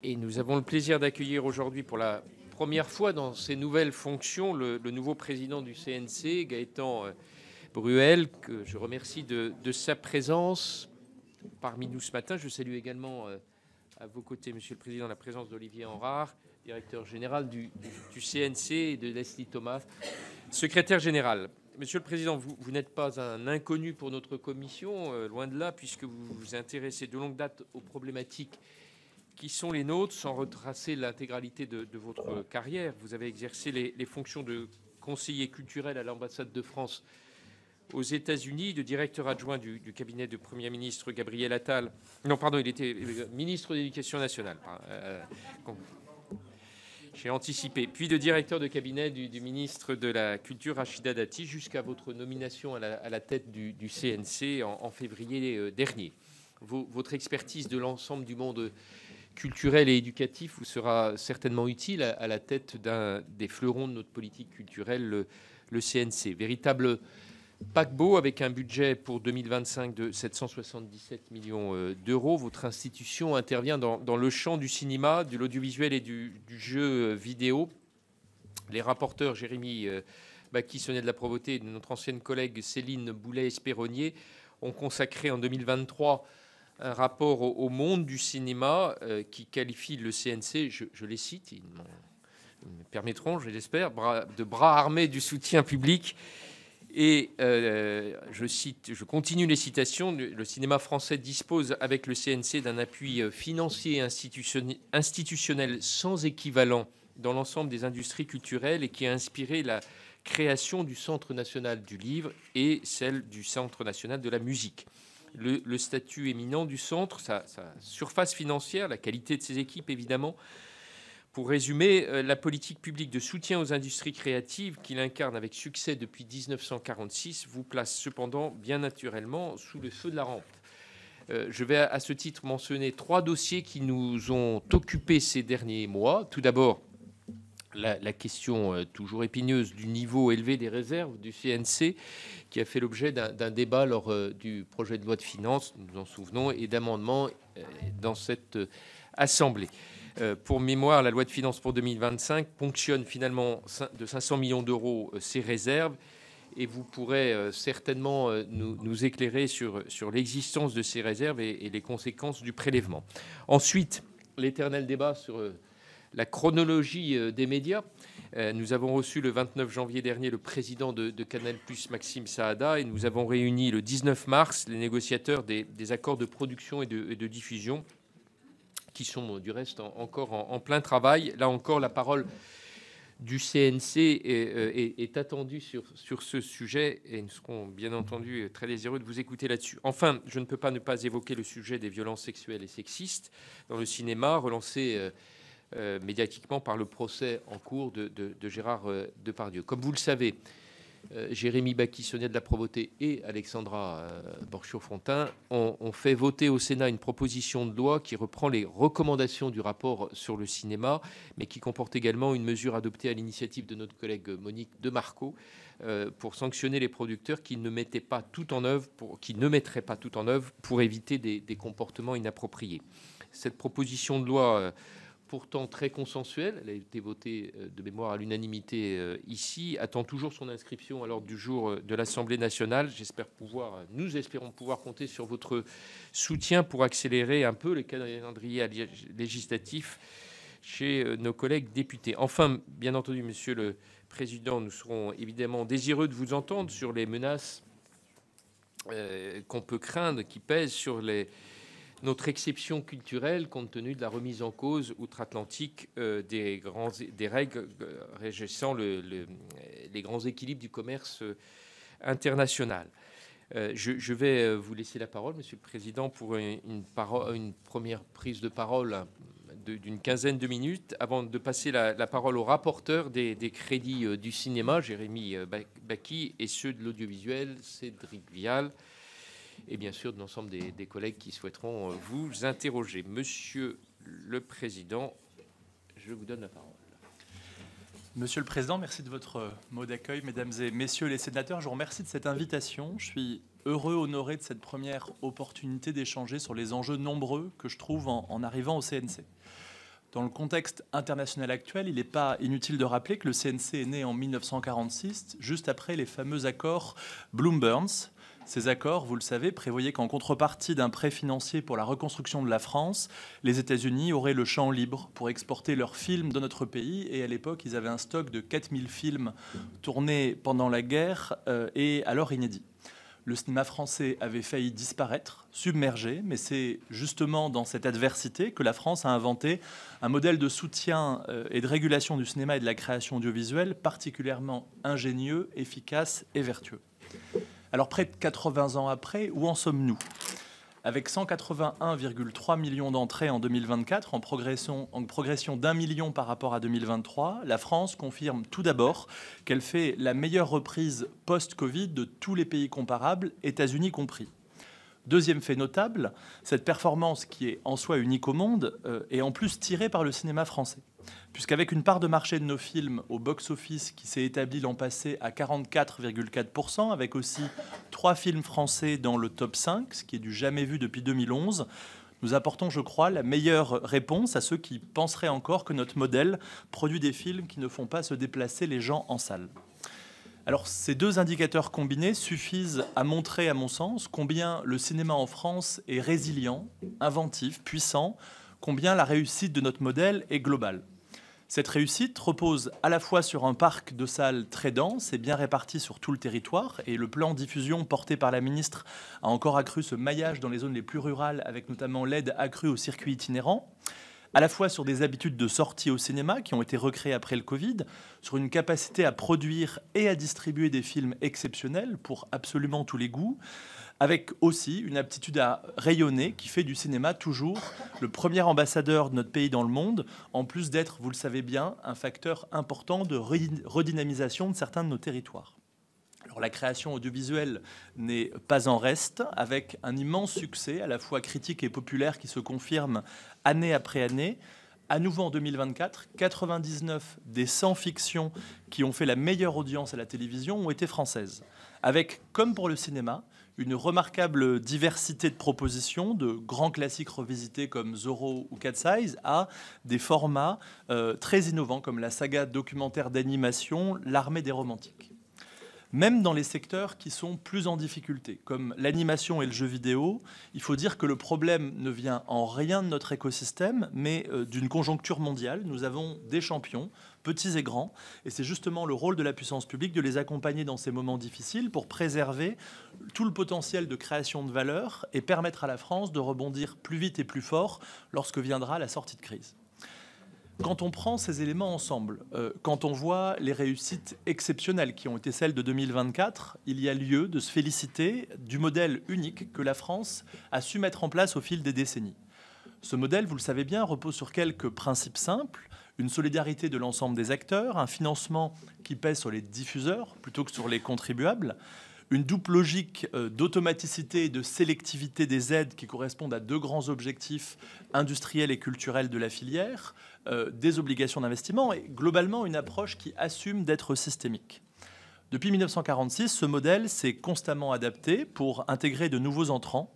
Et nous avons le plaisir d'accueillir aujourd'hui pour la première fois dans ses nouvelles fonctions le nouveau président du CNC, Gaëtan Bruel, que je remercie de sa présence parmi nous ce matin. Je salue également à vos côtés, Monsieur le Président, la présence d'Olivier Henrard, directeur général du CNC, et de Leslie Thomas, secrétaire général. Monsieur le Président, vous n'êtes pas un inconnu pour notre commission, loin de là, puisque vous vous intéressez de longue date aux problématiques qui sont les nôtres, sans retracer l'intégralité de votre carrière. Vous avez exercé les fonctions de conseiller culturel à l'ambassade de France aux États-Unis, de directeur adjoint du cabinet du Premier ministre Gabriel Attal. Non, pardon, il était ministre de l'Éducation nationale. J'ai anticipé. Puis de directeur de cabinet du ministre de la Culture, Rachida Dati, jusqu'à votre nomination à la tête du CNC en février dernier. Votre expertise de l'ensemble du monde culturel et éducatif vous sera certainement utile à la tête d'un des fleurons de notre politique culturelle, le CNC. Véritable paquebot avec un budget pour 2025 de 777 millions d'euros. Votre institution intervient dans le champ du cinéma, de l'audiovisuel et du jeu vidéo. Les rapporteurs Jérémy Bacchi, Sonia de la Provoté et notre ancienne collègue Céline Boulay-Espéronnier ont consacré en 2023 un rapport au monde du cinéma qui qualifie le CNC, je les cite, ils me permettront, je l'espère, de bras armés du soutien public. Et je continue les citations, le cinéma français dispose avec le CNC d'un appui financier et institutionnel sans équivalent dans l'ensemble des industries culturelles et qui a inspiré la création du Centre national du livre et celle du Centre national de la musique. Le statut éminent du centre, sa surface financière, la qualité de ses équipes évidemment. Pour résumer, la politique publique de soutien aux industries créatives qu'il incarne avec succès depuis 1946 vous place cependant bien naturellement sous le feu de la rampe. Je vais à ce titre mentionner 3 dossiers qui nous ont occupés ces derniers mois. Tout d'abord, la question toujours épineuse du niveau élevé des réserves du CNC, qui a fait l'objet d'un débat lors du projet de loi de finances, nous nous en souvenons, et d'amendements dans cette Assemblée. Pour mémoire, la loi de finances pour 2025 ponctionne finalement de 500 millions d'euros ces réserves, et vous pourrez certainement nous éclairer sur l'existence de ces réserves et les conséquences du prélèvement. Ensuite, l'éternel débat sur la chronologie des médias. Nous avons reçu le 29 janvier dernier le président de Canal+, Maxime Saada, et nous avons réuni le 19 mars les négociateurs des accords de production et de diffusion, qui sont du reste encore en plein travail. Là encore, la parole du CNC est attendue sur ce sujet, et nous serons bien entendu très désireux de vous écouter là-dessus. Enfin, je ne peux pas ne pas évoquer le sujet des violences sexuelles et sexistes dans le cinéma, relancé médiatiquement par le procès en cours de Gérard Depardieu. Comme vous le savez, Jérémy Bacchi, Sonia de la Provoté et Alexandra Borchio-Fontimp ont fait voter au Sénat une proposition de loi qui reprend les recommandations du rapport sur le cinéma, mais qui comporte également une mesure adoptée à l'initiative de notre collègue Monique Demarco pour sanctionner les producteurs qui ne mettraient pas tout en œuvre pour éviter des comportements inappropriés. Cette proposition de loi pourtant très consensuelle, elle a été votée de mémoire à l'unanimité ici, attend toujours son inscription à l'ordre du jour de l'Assemblée nationale. Nous espérons pouvoir compter sur votre soutien pour accélérer un peu le calendrier législatif chez nos collègues députés. Enfin, bien entendu, Monsieur le Président, nous serons évidemment désireux de vous entendre sur les menaces qu'on peut craindre, qui pèsent sur notre exception culturelle, compte tenu de la remise en cause outre-Atlantique des règles régissant les grands équilibres du commerce international. Je vais vous laisser la parole, Monsieur le Président, pour une première prise de parole d'une quinzaine de minutes, avant de passer la parole au rapporteur des crédits du cinéma, Jérémy Bacchi, et ceux de l'audiovisuel, Cédric Vial, et bien sûr de l'ensemble des collègues qui souhaiteront vous interroger. Monsieur le Président, je vous donne la parole. Monsieur le Président, merci de votre mot d'accueil. Mesdames et messieurs les sénateurs, je vous remercie de cette invitation. Je suis heureux, honoré de cette première opportunité d'échanger sur les enjeux nombreux que je trouve en arrivant au CNC. Dans le contexte international actuel, il n'est pas inutile de rappeler que le CNC est né en 1946, juste après les fameux accords Bloom-Burns. Ces accords, vous le savez, prévoyaient qu'en contrepartie d'un prêt financier pour la reconstruction de la France, les États-Unis auraient le champ libre pour exporter leurs films dans notre pays. Et à l'époque, ils avaient un stock de 4000 films tournés pendant la guerre et alors inédits. Le cinéma français avait failli disparaître, submergé, mais c'est justement dans cette adversité que la France a inventé un modèle de soutien et de régulation du cinéma et de la création audiovisuelle particulièrement ingénieux, efficace et vertueux. Alors près de 80 ans après, où en sommes-nous ? Avec 181,3 millions d'entrées en 2024, en progression d'1 million par rapport à 2023, la France confirme tout d'abord qu'elle fait la meilleure reprise post-Covid de tous les pays comparables, États-Unis compris. Deuxième fait notable, cette performance qui est en soi unique au monde est en plus tirée par le cinéma français. Puisqu'avec une part de marché de nos films au box-office qui s'est établie l'an passé à 44,4%, avec aussi 3 films français dans le top 5, ce qui est du jamais vu depuis 2011, nous apportons, je crois, la meilleure réponse à ceux qui penseraient encore que notre modèle produit des films qui ne font pas se déplacer les gens en salle. Alors, ces deux indicateurs combinés suffisent à montrer, à mon sens, combien le cinéma en France est résilient, inventif, puissant, combien la réussite de notre modèle est globale. Cette réussite repose à la fois sur un parc de salles très dense et bien réparti sur tout le territoire, et le plan diffusion porté par la ministre a encore accru ce maillage dans les zones les plus rurales, avec notamment l'aide accrue aux circuits itinérants, à la fois sur des habitudes de sortie au cinéma qui ont été recréées après le Covid, sur une capacité à produire et à distribuer des films exceptionnels pour absolument tous les goûts, avec aussi une aptitude à rayonner qui fait du cinéma toujours le premier ambassadeur de notre pays dans le monde, en plus d'être, vous le savez bien, un facteur important de redynamisation de certains de nos territoires. Alors, la création audiovisuelle n'est pas en reste, avec un immense succès, à la fois critique et populaire, qui se confirme année après année. À nouveau en 2024, 99 des 100 fictions qui ont fait la meilleure audience à la télévision ont été françaises, avec, comme pour le cinéma, une remarquable diversité de propositions, de grands classiques revisités comme Zorro ou Cat Size, à des formats très innovants comme la saga documentaire d'animation L'Armée des Romantiques. Même dans les secteurs qui sont plus en difficulté, comme l'animation et le jeu vidéo, il faut dire que le problème ne vient en rien de notre écosystème, mais d'une conjoncture mondiale. Nous avons des champions, petits et grands, et c'est justement le rôle de la puissance publique de les accompagner dans ces moments difficiles pour préserver tout le potentiel de création de valeur et permettre à la France de rebondir plus vite et plus fort lorsque viendra la sortie de crise. Quand on prend ces éléments ensemble, quand on voit les réussites exceptionnelles qui ont été celles de 2024, il y a lieu de se féliciter du modèle unique que la France a su mettre en place au fil des décennies. Ce modèle, vous le savez bien, repose sur quelques principes simples: une solidarité de l'ensemble des acteurs, un financement qui pèse sur les diffuseurs plutôt que sur les contribuables, une double logique d'automaticité et de sélectivité des aides qui correspondent à deux grands objectifs industriels et culturels de la filière, des obligations d'investissement et globalement une approche qui assume d'être systémique. Depuis 1946, ce modèle s'est constamment adapté pour intégrer de nouveaux entrants.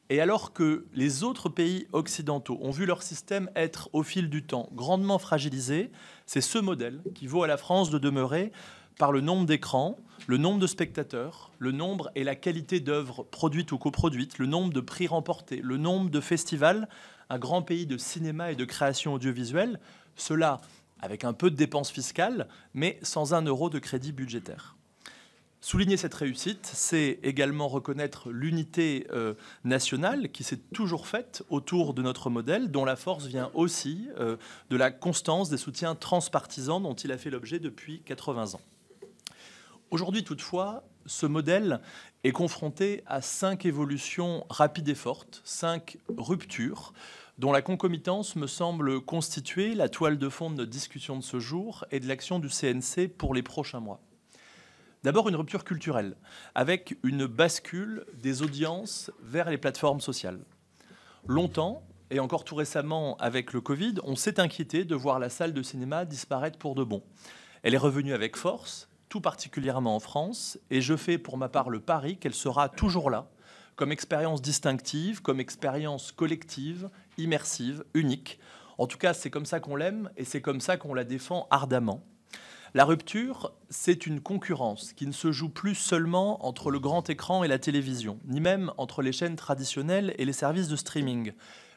Et alors que les autres pays occidentaux ont vu leur système être au fil du temps grandement fragilisé, c'est ce modèle qui vaut à la France de demeurer par le nombre d'écrans, le nombre de spectateurs, le nombre et la qualité d'œuvres produites ou coproduites, le nombre de prix remportés, le nombre de festivals, un grand pays de cinéma et de création audiovisuelle, cela avec un peu de dépenses fiscales, mais sans 1 euro de crédit budgétaire. Souligner cette réussite, c'est également reconnaître l'unité nationale qui s'est toujours faite autour de notre modèle, dont la force vient aussi de la constance des soutiens transpartisans dont il a fait l'objet depuis 80 ans. Aujourd'hui, toutefois, ce modèle est confronté à 5 évolutions rapides et fortes, 5 ruptures, dont la concomitance me semble constituer la toile de fond de notre discussion de ce jour et de l'action du CNC pour les prochains mois. D'abord, une rupture culturelle, avec une bascule des audiences vers les plateformes sociales. Longtemps, et encore tout récemment avec le Covid, on s'est inquiété de voir la salle de cinéma disparaître pour de bon. Elle est revenue avec force, tout particulièrement en France, et je fais pour ma part le pari qu'elle sera toujours là, comme expérience distinctive, comme expérience collective, immersive, unique, En tout cas, c'est comme ça qu'on l'aime et c'est comme ça qu'on la défend ardemment. La rupture, c'est une concurrence qui ne se joue plus seulement entre le grand écran et la télévision, ni même entre les chaînes traditionnelles et les services de streaming,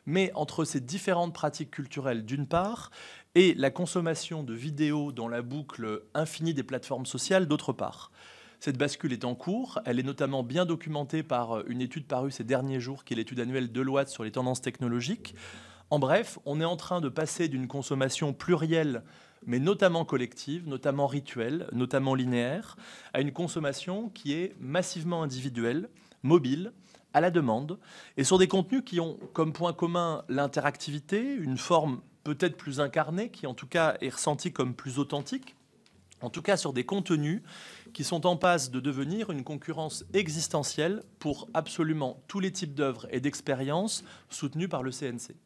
mais entre ces différentes pratiques culturelles d'une part et la consommation de vidéos dans la boucle infinie des plateformes sociales d'autre part. Cette bascule est en cours, elle est notamment bien documentée par une étude parue ces derniers jours, qui est l'étude annuelle Deloitte sur les tendances technologiques. En bref, on est en train de passer d'une consommation plurielle, mais notamment collective, notamment rituelle, notamment linéaire, à une consommation qui est massivement individuelle, mobile, à la demande, et sur des contenus qui ont comme point commun l'interactivité, une forme peut-être plus incarnée, qui en tout cas est ressentie comme plus authentique, en tout cas sur des contenus qui sont en passe de devenir une concurrence existentielle pour absolument tous les types d'œuvres et d'expériences soutenues par le CNC.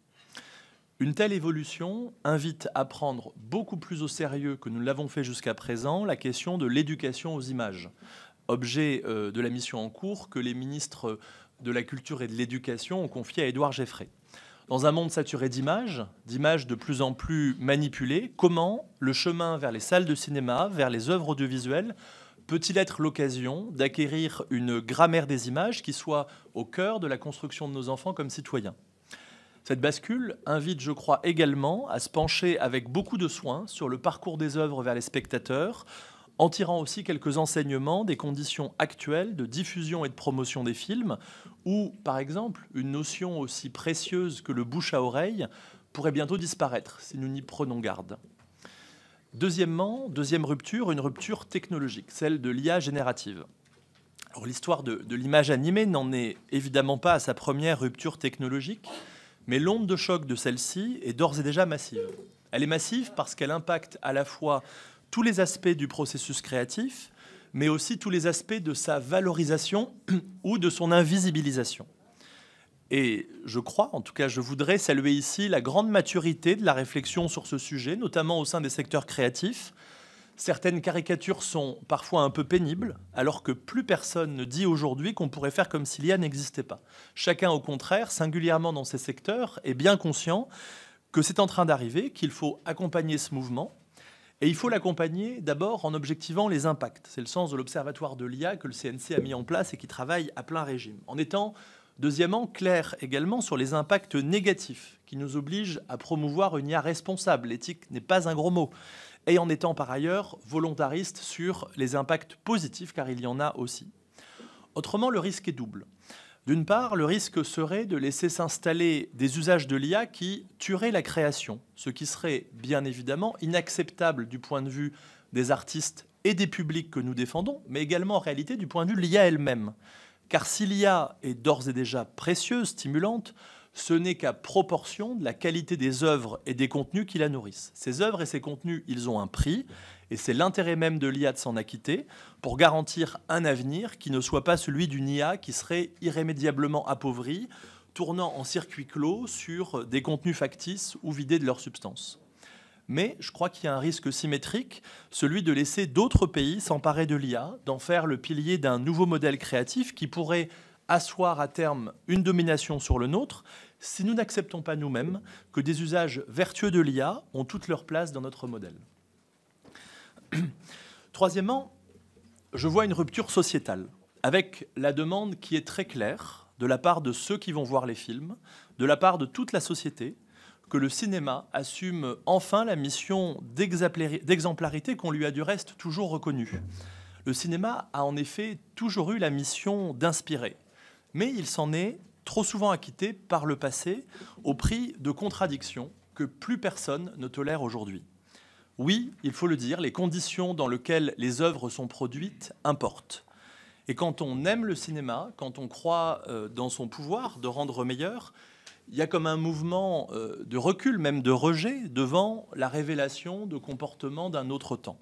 Une telle évolution invite à prendre beaucoup plus au sérieux que nous l'avons fait jusqu'à présent la question de l'éducation aux images, objet de la mission en cours que les ministres de la Culture et de l'Éducation ont confié à Édouard Geffray. Dans un monde saturé d'images de plus en plus manipulées, comment le chemin vers les salles de cinéma, vers les œuvres audiovisuelles, peut-il être l'occasion d'acquérir une grammaire des images qui soit au cœur de la construction de nos enfants comme citoyens ? Cette bascule invite, je crois, également à se pencher avec beaucoup de soin sur le parcours des œuvres vers les spectateurs, en tirant aussi quelques enseignements des conditions actuelles de diffusion et de promotion des films, où, par exemple, une notion aussi précieuse que le bouche à oreille pourrait bientôt disparaître si nous n'y prenons garde. Deuxièmement, deuxième rupture, une rupture technologique, celle de l'IA générative. Alors, l'histoire de l'image animée n'en est évidemment pas à sa première rupture technologique, mais l'onde de choc de celle-ci est d'ores et déjà massive. Elle est massive parce qu'elle impacte à la fois tous les aspects du processus créatif, mais aussi tous les aspects de sa valorisation ou de son invisibilisation. Et je crois, en tout cas je voudrais saluer ici la grande maturité de la réflexion sur ce sujet, notamment au sein des secteurs créatifs. Certaines caricatures sont parfois un peu pénibles, alors que plus personne ne dit aujourd'hui qu'on pourrait faire comme si l'IA n'existait pas. Chacun, au contraire, singulièrement dans ces secteurs, est bien conscient que c'est en train d'arriver, qu'il faut accompagner ce mouvement. Et il faut l'accompagner d'abord en objectivant les impacts. C'est le sens de l'Observatoire de l'IA que le CNC a mis en place et qui travaille à plein régime. En étant, deuxièmement, clair également sur les impacts négatifs qui nous obligent à promouvoir une IA responsable. L'éthique n'est pas un gros mot. Et en étant par ailleurs volontariste sur les impacts positifs, car il y en a aussi. Autrement, le risque est double. D'une part, le risque serait de laisser s'installer des usages de l'IA qui tueraient la création, ce qui serait bien évidemment inacceptable du point de vue des artistes et des publics que nous défendons, mais également en réalité du point de vue de l'IA elle-même. Car si l'IA est d'ores et déjà précieuse, stimulante, ce n'est qu'à proportion de la qualité des œuvres et des contenus qui la nourrissent. Ces œuvres et ces contenus, ils ont un prix, et c'est l'intérêt même de l'IA de s'en acquitter pour garantir un avenir qui ne soit pas celui d'une IA qui serait irrémédiablement appauvrie, tournant en circuit clos sur des contenus factices ou vidés de leur substance. Mais je crois qu'il y a un risque symétrique, celui de laisser d'autres pays s'emparer de l'IA, d'en faire le pilier d'un nouveau modèle créatif qui pourrait asseoir à terme une domination sur le nôtre si nous n'acceptons pas nous-mêmes que des usages vertueux de l'IA ont toute leur place dans notre modèle. Troisièmement, je vois une rupture sociétale, avec la demande qui est très claire de la part de ceux qui vont voir les films, de la part de toute la société, que le cinéma assume enfin la mission d'exemplarité qu'on lui a du reste toujours reconnue. Le cinéma a en effet toujours eu la mission d'inspirer, mais il s'en est trop souvent acquitté par le passé au prix de contradictions que plus personne ne tolère aujourd'hui. Oui, il faut le dire, les conditions dans lesquelles les œuvres sont produites importent. Et quand on aime le cinéma, quand on croit dans son pouvoir de rendre meilleur, il y a comme un mouvement de recul, même de rejet, devant la révélation de comportements d'un autre temps.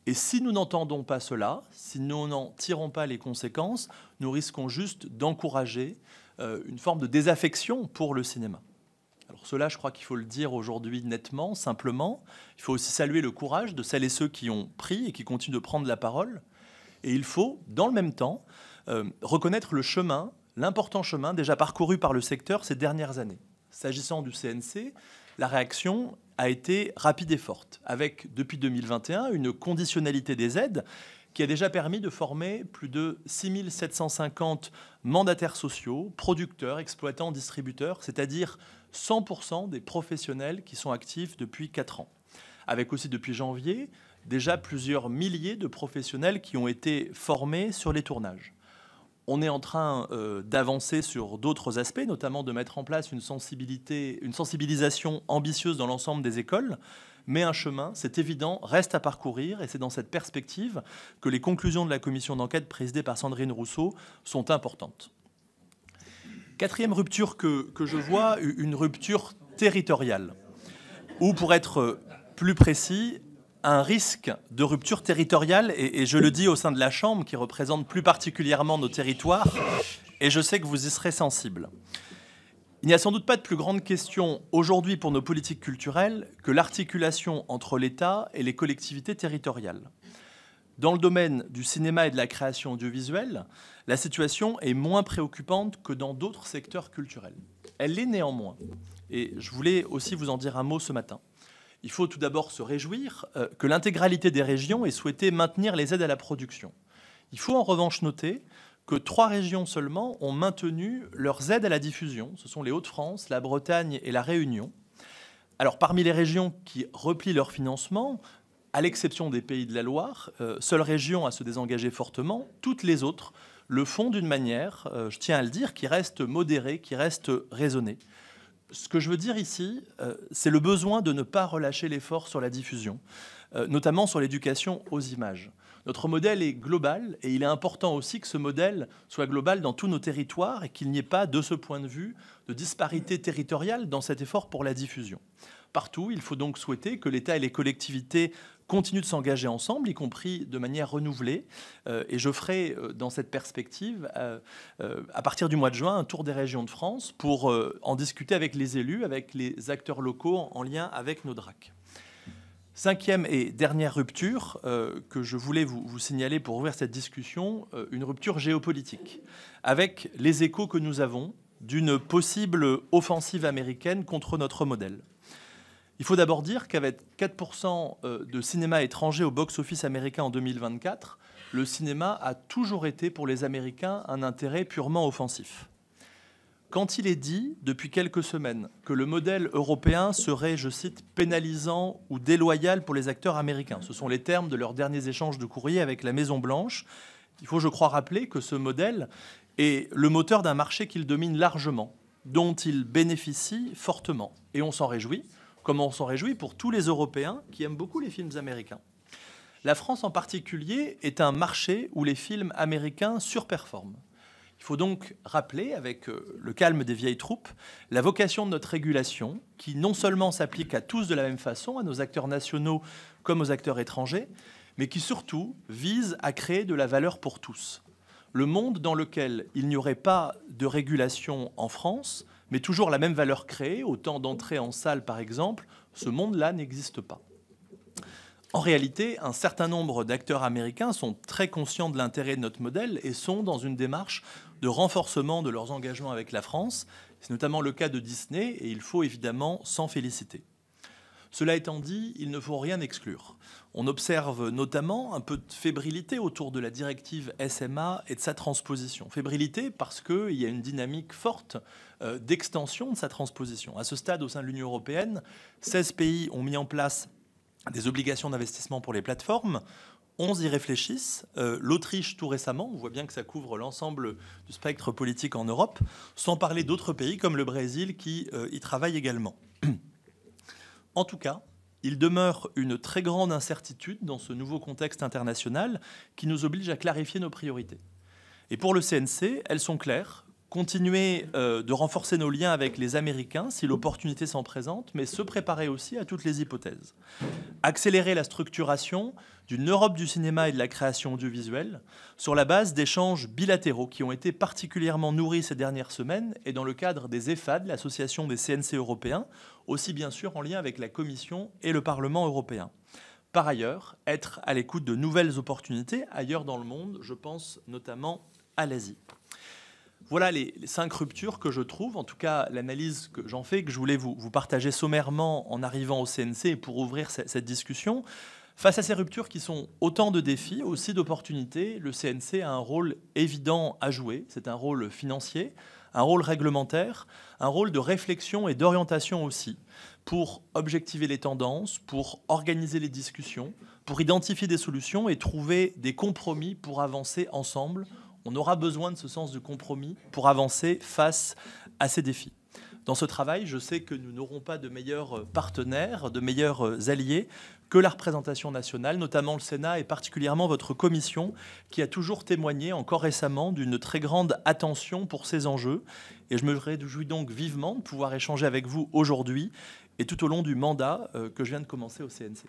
Et si nous n'entendons pas cela, si nous n'en tirons pas les conséquences, nous risquons juste d'encourager une forme de désaffection pour le cinéma. Alors cela, je crois qu'il faut le dire aujourd'hui nettement, simplement. Il faut aussi saluer le courage de celles et ceux qui ont pris et qui continuent de prendre la parole. Et il faut, dans le même temps, reconnaître le chemin, l'important chemin déjà parcouru par le secteur ces dernières années. S'agissant du CNC, la réaction a été rapide et forte, avec, depuis 2021, une conditionnalité des aides qui a déjà permis de former plus de 6 750 mandataires sociaux, producteurs, exploitants, distributeurs, c'est-à-dire 100% des professionnels qui sont actifs depuis 4 ans. Avec aussi, depuis janvier, déjà plusieurs milliers de professionnels qui ont été formés sur les tournages. On est en train d'avancer sur d'autres aspects, notamment de mettre en place une sensibilisation ambitieuse dans l'ensemble des écoles. Mais un chemin, c'est évident, reste à parcourir, et c'est dans cette perspective que les conclusions de la commission d'enquête présidée par Sandrine Rousseau sont importantes. Quatrième rupture que je vois, une rupture territoriale, ou pour être plus précis, un risque de rupture territoriale, et je le dis au sein de la Chambre, qui représente plus particulièrement nos territoires, et je sais que vous y serez sensibles. Il n'y a sans doute pas de plus grande question aujourd'hui pour nos politiques culturelles que l'articulation entre l'État et les collectivités territoriales. Dans le domaine du cinéma et de la création audiovisuelle, la situation est moins préoccupante que dans d'autres secteurs culturels. Elle l'est néanmoins, et je voulais aussi vous en dire un mot ce matin. Il faut tout d'abord se réjouir que l'intégralité des régions ait souhaité maintenir les aides à la production. Il faut en revanche noter que 3 régions seulement ont maintenu leurs aides à la diffusion. Ce sont les Hauts-de-France, la Bretagne et la Réunion. Alors, parmi les régions qui replient leur financement, à l'exception des Pays de la Loire, seule région à se désengager fortement, toutes les autres le font d'une manière, je tiens à le dire, qui reste modérée, qui reste raisonnée. Ce que je veux dire ici, c'est le besoin de ne pas relâcher l'effort sur la diffusion, notamment sur l'éducation aux images. Notre modèle est global et il est important aussi que ce modèle soit global dans tous nos territoires et qu'il n'y ait pas, de ce point de vue, de disparité territoriale dans cet effort pour la diffusion. Partout, il faut donc souhaiter que l'État et les collectivités continuent de s'engager ensemble, y compris de manière renouvelée. Et je ferai, dans cette perspective, à partir du mois de juin, un tour des régions de France pour en discuter avec les élus, avec les acteurs locaux en lien avec nos DRAC. 5e et dernière rupture que je voulais vous signaler pour ouvrir cette discussion, une rupture géopolitique, avec les échos que nous avons d'une possible offensive américaine contre notre modèle. Il faut d'abord dire qu'avec 4% de cinéma étranger au box-office américain en 2024, le cinéma a toujours été pour les Américains un intérêt purement offensif. Quand il est dit, depuis quelques semaines, que le modèle européen serait, je cite, pénalisant ou déloyal pour les acteurs américains, ce sont les termes de leurs derniers échanges de courrier avec la Maison-Blanche, il faut, je crois, rappeler que ce modèle est le moteur d'un marché qu'il domine largement, dont il bénéficie fortement. Et on s'en réjouit, comme on s'en réjouit pour tous les Européens qui aiment beaucoup les films américains. La France en particulier est un marché où les films américains surperforment. Il faut donc rappeler, avec le calme des vieilles troupes, la vocation de notre régulation, qui non seulement s'applique à tous de la même façon, à nos acteurs nationaux comme aux acteurs étrangers, mais qui surtout vise à créer de la valeur pour tous. Le monde dans lequel il n'y aurait pas de régulation en France, mais toujours la même valeur créée, autant d'entrées en salle par exemple, ce monde-là n'existe pas. En réalité, un certain nombre d'acteurs américains sont très conscients de l'intérêt de notre modèle et sont dans une démarche de renforcement de leurs engagements avec la France. C'est notamment le cas de Disney et il faut évidemment s'en féliciter. Cela étant dit, il ne faut rien exclure. On observe notamment un peu de fébrilité autour de la directive SMA et de sa transposition. Fébrilité parce qu'il y a une dynamique forte d'extension de sa transposition. À ce stade, au sein de l'Union européenne, 16 pays ont mis en place des obligations d'investissement pour les plateformes. 11 y réfléchissent. L'Autriche, tout récemment, on voit bien que ça couvre l'ensemble du spectre politique en Europe, sans parler d'autres pays comme le Brésil qui y travaillent également. En tout cas, il demeure une très grande incertitude dans ce nouveau contexte international qui nous oblige à clarifier nos priorités. Et pour le CNC, elles sont claires. Continuer de renforcer nos liens avec les Américains si l'opportunité s'en présente, mais se préparer aussi à toutes les hypothèses. Accélérer la structuration d'une Europe du cinéma et de la création audiovisuelle sur la base d'échanges bilatéraux qui ont été particulièrement nourris ces dernières semaines et dans le cadre des EFAD, l'association des CNC européens, aussi bien sûr en lien avec la Commission et le Parlement européen. Par ailleurs, être à l'écoute de nouvelles opportunités ailleurs dans le monde, je pense notamment à l'Asie. Voilà les 5 ruptures que je trouve, en tout cas l'analyse que j'en fais, que je voulais vous partager sommairement en arrivant au CNC et pour ouvrir cette discussion. Face à ces ruptures qui sont autant de défis, aussi d'opportunités, le CNC a un rôle évident à jouer. C'est un rôle financier, un rôle réglementaire, un rôle de réflexion et d'orientation aussi, pour objectiver les tendances, pour organiser les discussions, pour identifier des solutions et trouver des compromis pour avancer ensemble. On aura besoin de ce sens de compromis pour avancer face à ces défis. Dans ce travail, je sais que nous n'aurons pas de meilleurs partenaires, de meilleurs alliés que la représentation nationale, notamment le Sénat et particulièrement votre commission, qui a toujours témoigné, encore récemment, d'une très grande attention pour ces enjeux. Et je me réjouis donc vivement de pouvoir échanger avec vous aujourd'hui et tout au long du mandat que je viens de commencer au CNC.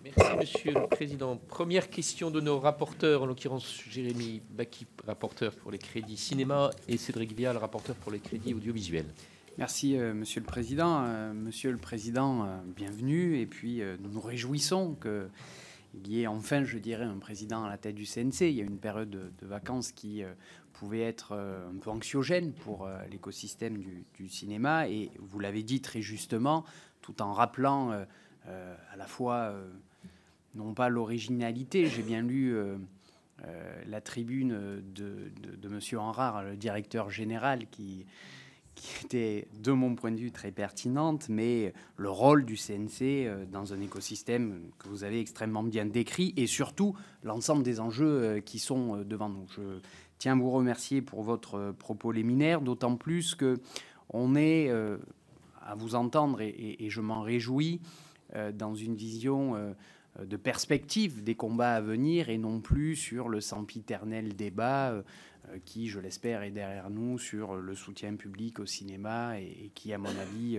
Merci, Monsieur le Président. Première question de nos rapporteurs, en l'occurrence Jérémy Bacchi, rapporteur pour les crédits cinéma, et Cédric Vial, rapporteur pour les crédits audiovisuels. Merci, Monsieur le Président. Monsieur le Président, bienvenue. Et puis, nous nous réjouissons qu'il y ait enfin, je dirais, un président à la tête du CNC. Il y a une période de vacances qui pouvait être un peu anxiogène pour l'écosystème du cinéma. Et vous l'avez dit très justement, tout en rappelant à la fois... non pas l'originalité, j'ai bien lu la tribune de Monsieur Henrard, le directeur général, qui était, de mon point de vue, très pertinente, mais le rôle du CNC dans un écosystème que vous avez extrêmement bien décrit, et surtout l'ensemble des enjeux qui sont devant nous. Je tiens à vous remercier pour votre propos liminaire, d'autant plus qu'on est, à vous entendre, et je m'en réjouis, dans une vision... de perspective des combats à venir et non plus sur le sempiternel débat qui, je l'espère, est derrière nous sur le soutien public au cinéma et qui, à mon avis,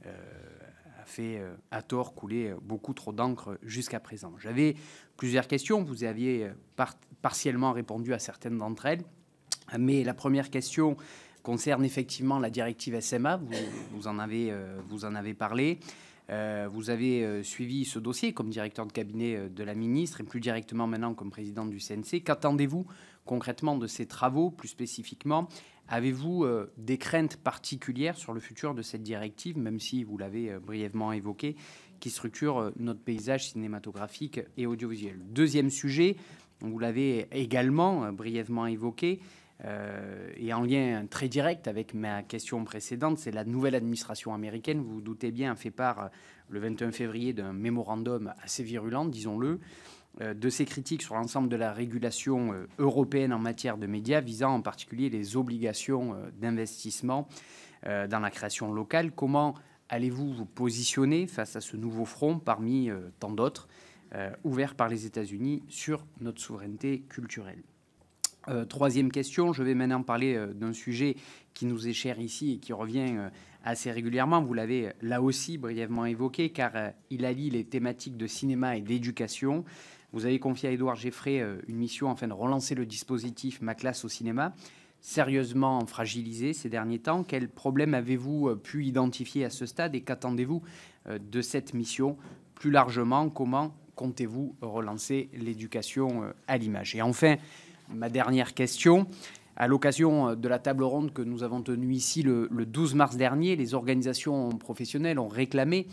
a fait à tort couler beaucoup trop d'encre jusqu'à présent. J'avais plusieurs questions. Vous aviez partiellement répondu à certaines d'entre elles. Mais la première question concerne effectivement la directive SMA. Vous en avez parlé. Vous avez suivi ce dossier comme directeur de cabinet de la ministre et plus directement maintenant comme président du CNC. Qu'attendez-vous concrètement de ces travaux? Plus spécifiquement, avez-vous des craintes particulières sur le futur de cette directive, même si vous l'avez brièvement évoqué, qui structure notre paysage cinématographique et audiovisuel? Deuxième sujet, vous l'avez également brièvement évoqué, et en lien très direct avec ma question précédente, c'est la nouvelle administration américaine, vous vous doutez bien, a fait part le 21 février d'un mémorandum assez virulent, disons-le, de ses critiques sur l'ensemble de la régulation européenne en matière de médias, visant en particulier les obligations d'investissement dans la création locale. Comment allez-vous vous positionner face à ce nouveau front parmi tant d'autres ouverts par les États-Unis sur notre souveraineté culturelle? Troisième question, je vais maintenant parler d'un sujet qui nous est cher ici et qui revient assez régulièrement. Vous l'avez là aussi brièvement évoqué, car il allie les thématiques de cinéma et d'éducation. Vous avez confié à Édouard Geffray une mission afin de relancer le dispositif Ma classe au cinéma, sérieusement fragilisé ces derniers temps. Quels problèmes avez-vous pu identifier à ce stade et qu'attendez-vous de cette mission? Plus largement, comment comptez-vous relancer l'éducation à l'image? Et enfin, ma dernière question, à l'occasion de la table ronde que nous avons tenue ici le 12 mars dernier, les organisations professionnelles ont réclamé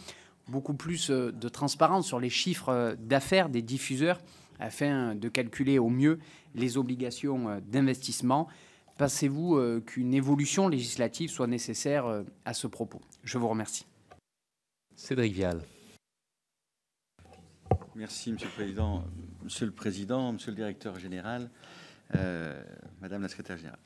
beaucoup plus de transparence sur les chiffres d'affaires des diffuseurs afin de calculer au mieux les obligations d'investissement. Pensez-vous qu'une évolution législative soit nécessaire à ce propos? Je vous remercie. Cédric Vial. Merci, Monsieur le Président, Monsieur le Directeur Général, Madame la Secrétaire Générale.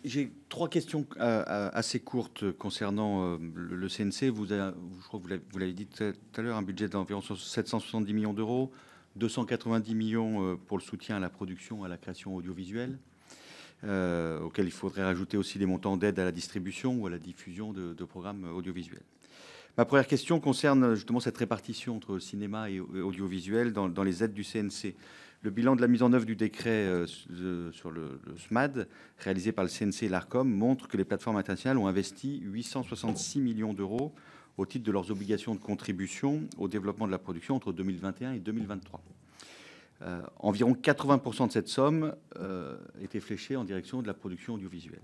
J'ai trois questions assez courtes concernant le CNC. Je crois que vous l'avez dit tout à l'heure, un budget d'environ 770 millions d'euros, 290 millions pour le soutien à la production, à la création audiovisuelle, auquel il faudrait rajouter aussi des montants d'aide à la distribution ou à la diffusion de programmes audiovisuels. Ma première question concerne justement cette répartition entre cinéma et audiovisuel dans les aides du CNC. Le bilan de la mise en œuvre du décret sur le SMAD, réalisé par le CNC et l'ARCOM, montre que les plateformes internationales ont investi 866 millions d'euros au titre de leurs obligations de contribution au développement de la production entre 2021 et 2023. Environ 80% de cette somme était fléchée en direction de la production audiovisuelle.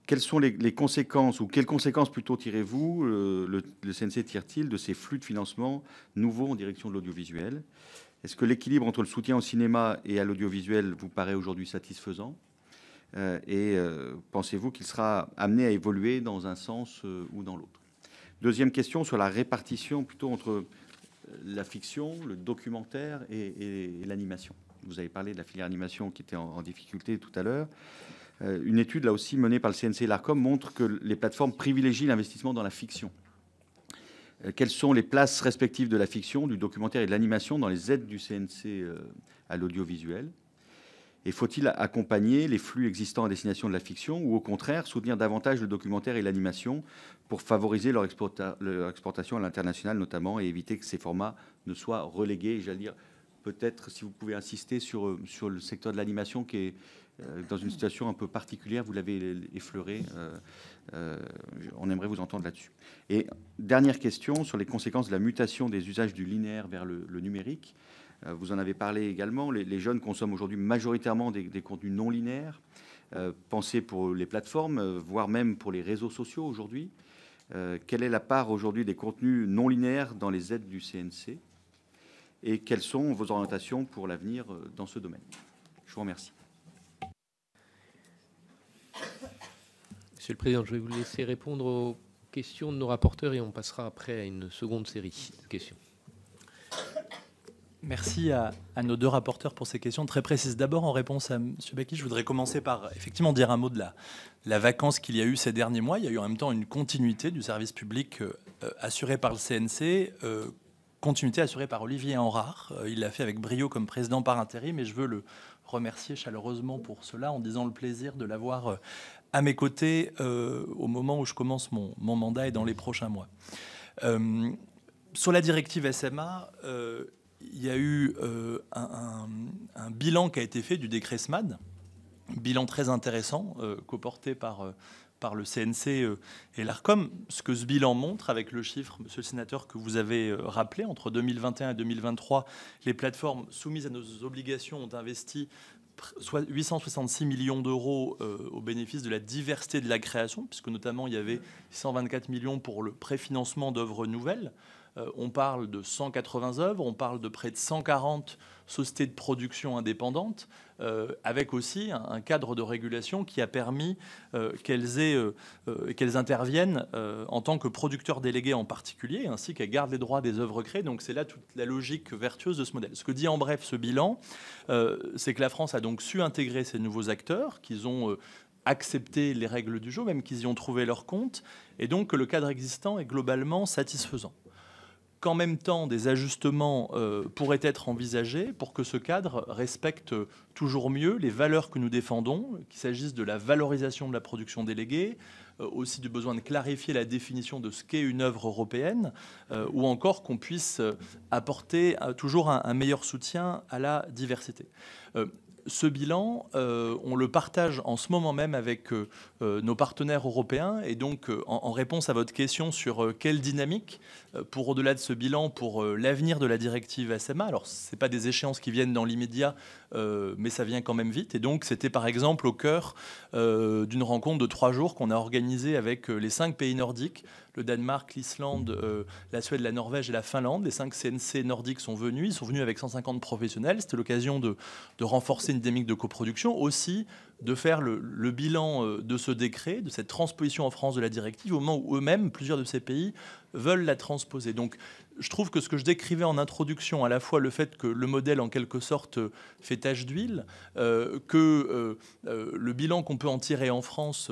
Quelles sont les conséquences, ou quelles conséquences plutôt tirez-vous, le CNC tire-t-il de ces flux de financement nouveaux en direction de l'audiovisuel? Est-ce que l'équilibre entre le soutien au cinéma et à l'audiovisuel vous paraît aujourd'hui satisfaisant? Pensez-vous qu'il sera amené à évoluer dans un sens ou dans l'autre? Deuxième question sur la répartition plutôt entre la fiction, le documentaire et l'animation. Vous avez parlé de la filière animation qui était en difficulté tout à l'heure. Une étude, là aussi, menée par le CNC et l'ARCOM, montre que les plateformes privilégient l'investissement dans la fiction. Quelles sont les places respectives de la fiction, du documentaire et de l'animation dans les aides du CNC à l'audiovisuel? Et faut-il accompagner les flux existants à destination de la fiction ou au contraire soutenir davantage le documentaire et l'animation pour favoriser leur exportation à l'international notamment et éviter que ces formats ne soient relégués? J'allais dire, peut-être si vous pouvez insister sur le secteur de l'animation qui est dans une situation un peu particulière, vous l'avez effleuré, on aimerait vous entendre là-dessus. Et dernière question sur les conséquences de la mutation des usages du linéaire vers le numérique. Vous en avez parlé également, les jeunes consomment aujourd'hui majoritairement des contenus non linéaires. Pensez pour les plateformes, voire même pour les réseaux sociaux aujourd'hui. Quelle est la part aujourd'hui des contenus non linéaires dans les aides du CNC? Et quelles sont vos orientations pour l'avenir dans ce domaine? Je vous remercie. Monsieur le Président, je vais vous laisser répondre aux questions de nos rapporteurs et on passera après à une seconde série de questions. Merci à nos deux rapporteurs pour ces questions très précises. D'abord, en réponse à M. Bacchi, je voudrais commencer par effectivement dire un mot de la vacance qu'il y a eu ces derniers mois. Il y a eu en même temps une continuité du service public assuré par le CNC, continuité assurée par Olivier Henrard. Il l'a fait avec brio comme président par intérim et je veux le remercier chaleureusement pour cela en disant le plaisir de l'avoir à mes côtés au moment où je commence mon mandat et dans les prochains mois. Sur la directive SMA, il y a eu un bilan qui a été fait du décret SMAD, bilan très intéressant, coporté par le CNC et l'ARCOM. Ce que ce bilan montre, avec le chiffre, monsieur le sénateur, que vous avez rappelé, entre 2021 et 2023, les plateformes soumises à nos obligations ont investi 866 millions d'euros au bénéfice de la diversité de la création, puisque notamment il y avait 124 millions pour le préfinancement d'œuvres nouvelles. On parle de 180 œuvres, on parle de près de 140 sociétés de production indépendantes, avec aussi un cadre de régulation qui a permis qu'elles interviennent en tant que producteurs délégués en particulier, ainsi qu'elles gardent les droits des œuvres créées. Donc c'est là toute la logique vertueuse de ce modèle. Ce que dit en bref ce bilan, c'est que la France a donc su intégrer ces nouveaux acteurs, qu'ils ont accepté les règles du jeu, même qu'ils y ont trouvé leur compte, et donc que le cadre existant est globalement satisfaisant. Qu'en même temps, des ajustements pourraient être envisagés pour que ce cadre respecte toujours mieux les valeurs que nous défendons, qu'il s'agisse de la valorisation de la production déléguée, aussi du besoin de clarifier la définition de ce qu'est une œuvre européenne, ou encore qu'on puisse apporter toujours un meilleur soutien à la diversité. Ce bilan, on le partage en ce moment même avec nos partenaires européens. Et donc, en réponse à votre question sur quelle dynamique, pour au-delà de ce bilan, pour l'avenir de la directive SMA, alors ce n'est pas des échéances qui viennent dans l'immédiat, mais ça vient quand même vite. Et donc, c'était par exemple au cœur d'une rencontre de 3 jours qu'on a organisée avec les 5 pays nordiques, le Danemark, l'Islande, la Suède, la Norvège et la Finlande. Les 5 CNC nordiques sont venus. Ils sont venus avec 150 professionnels. C'était l'occasion de renforcer une dynamique de coproduction, aussi de faire le bilan de ce décret, de cette transposition en France de la directive, au moment où eux-mêmes, plusieurs de ces pays, veulent la transposer. Donc, je trouve que ce que je décrivais en introduction, à la fois le fait que le modèle, en quelque sorte, fait tache d'huile, que le bilan qu'on peut en tirer en France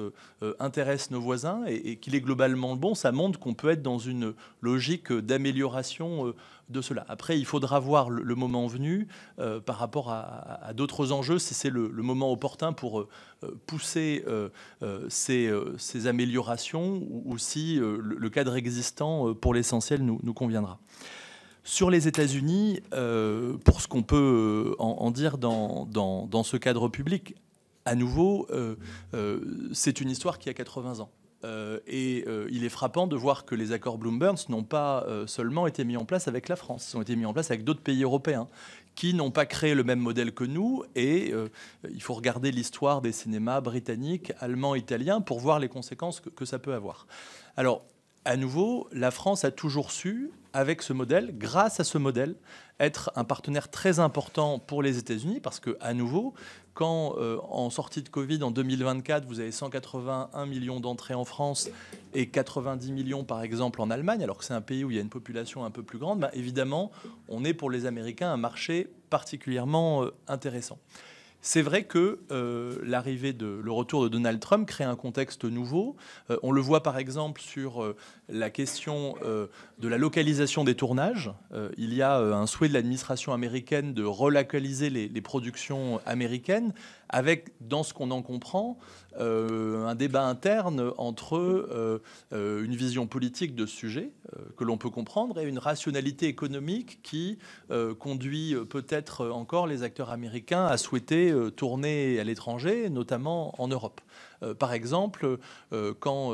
intéresse nos voisins et qu'il est globalement bon, ça montre qu'on peut être dans une logique d'amélioration de cela. Après, il faudra voir le moment venu par rapport à d'autres enjeux, si c'est le moment opportun pour pousser ces améliorations ou si le cadre existant, pour l'essentiel, nous conviendra. Sur les États-Unis, pour ce qu'on peut en dire dans ce cadre public, à nouveau, c'est une histoire qui a 80 ans. Il est frappant de voir que les accords Bloom-Burns n'ont pas seulement été mis en place avec la France, ils ont été mis en place avec d'autres pays européens qui n'ont pas créé le même modèle que nous. Et il faut regarder l'histoire des cinémas britanniques, allemands, italiens pour voir les conséquences que ça peut avoir. Alors, à nouveau, la France a toujours su, avec ce modèle, grâce à ce modèle, être un partenaire très important pour les États-Unis, parce que, à nouveau, quand en sortie de Covid en 2024, vous avez 181 millions d'entrées en France et 90 millions par exemple en Allemagne, alors que c'est un pays où il y a une population un peu plus grande, bah, évidemment, on est pour les Américains un marché particulièrement intéressant. C'est vrai que le retour de Donald Trump crée un contexte nouveau. On le voit par exemple sur la question de la localisation des tournages. Il y a un souhait de l'administration américaine de relocaliser les productions américaines, avec, dans ce qu'on en comprend, un débat interne entre une vision politique de ce sujet, que l'on peut comprendre, et une rationalité économique qui conduit peut-être encore les acteurs américains à souhaiter tourner à l'étranger, notamment en Europe. Par exemple, quand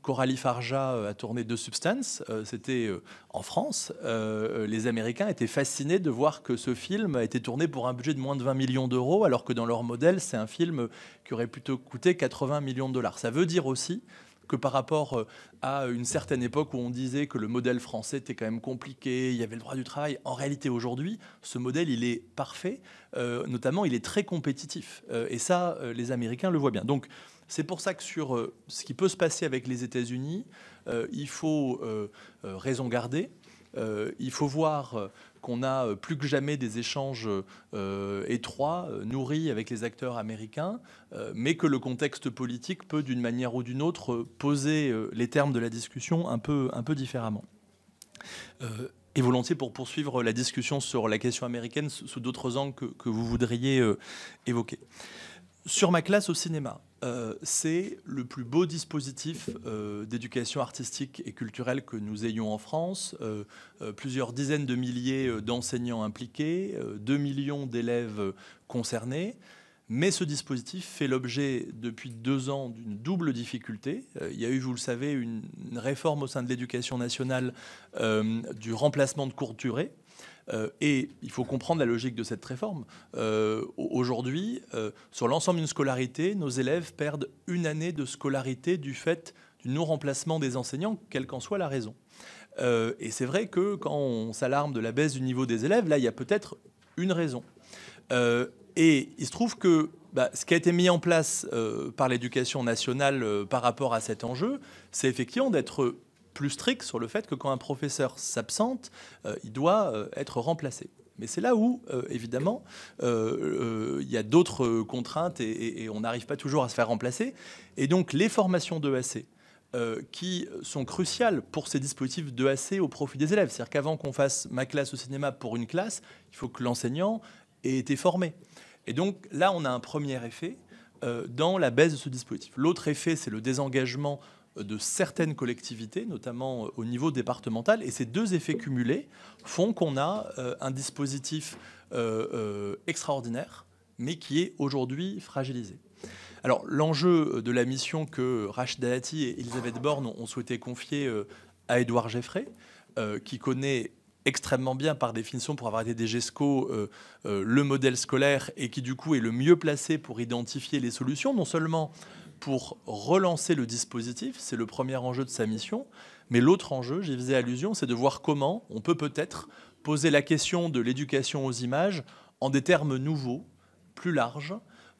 Coralie Farja a tourné The Substance, c'était en France. Les Américains étaient fascinés de voir que ce film a été tourné pour un budget de moins de 20 millions d'euros, alors que dans leur modèle, c'est un film qui aurait plutôt coûté 80 millions de dollars. Ça veut dire aussi que par rapport à une certaine époque où on disait que le modèle français était quand même compliqué, il y avait le droit du travail, en réalité aujourd'hui, ce modèle, il est parfait, notamment il est très compétitif. Et ça, les Américains le voient bien. Donc c'est pour ça que sur ce qui peut se passer avec les États-Unis, il faut raison garder. Il faut voir qu'on a plus que jamais des échanges étroits, nourris avec les acteurs américains, mais que le contexte politique peut, d'une manière ou d'une autre, poser les termes de la discussion un peu différemment. Et volontiers pour poursuivre la discussion sur la question américaine sous d'autres angles que vous voudriez évoquer. Sur ma classe au cinéma, c'est le plus beau dispositif d'éducation artistique et culturelle que nous ayons en France. Plusieurs dizaines de milliers d'enseignants impliqués, 2 millions d'élèves concernés. Mais ce dispositif fait l'objet depuis 2 ans d'une double difficulté. Il y a eu, vous le savez, une réforme au sein de l'éducation nationale du remplacement de courte durée. Et il faut comprendre la logique de cette réforme. Aujourd'hui, sur l'ensemble d'une scolarité, nos élèves perdent une année de scolarité du fait du non-remplacement des enseignants, quelle qu'en soit la raison. Et c'est vrai que quand on s'alarme de la baisse du niveau des élèves, là, il y a peut-être une raison. Et il se trouve que ce qui a été mis en place par l'éducation nationale par rapport à cet enjeu, c'est effectivement d'être plus strict sur le fait que quand un professeur s'absente, il doit être remplacé. Mais c'est là où, évidemment, il y a d'autres contraintes et on n'arrive pas toujours à se faire remplacer. Et donc, les formations d'EAC qui sont cruciales pour ces dispositifs d'EAC au profit des élèves. C'est-à-dire qu'avant qu'on fasse ma classe au cinéma pour une classe, il faut que l'enseignant ait été formé. Et donc, là, on a un premier effet dans la baisse de ce dispositif. L'autre effet, c'est le désengagement de certaines collectivités, notamment au niveau départemental. Et ces deux effets cumulés font qu'on a un dispositif extraordinaire, mais qui est aujourd'hui fragilisé. Alors, l'enjeu de la mission que Rachida Dati et Elisabeth Borne ont souhaité confier à Édouard Geffray, qui connaît extrêmement bien, par définition, pour avoir été DGESCO, le modèle scolaire et qui, du coup, est le mieux placé pour identifier les solutions, non seulement pour relancer le dispositif, c'est le premier enjeu de sa mission, mais l'autre enjeu, j'y faisais allusion, c'est de voir comment on peut peut-être poser la question de l'éducation aux images en des termes nouveaux, plus larges,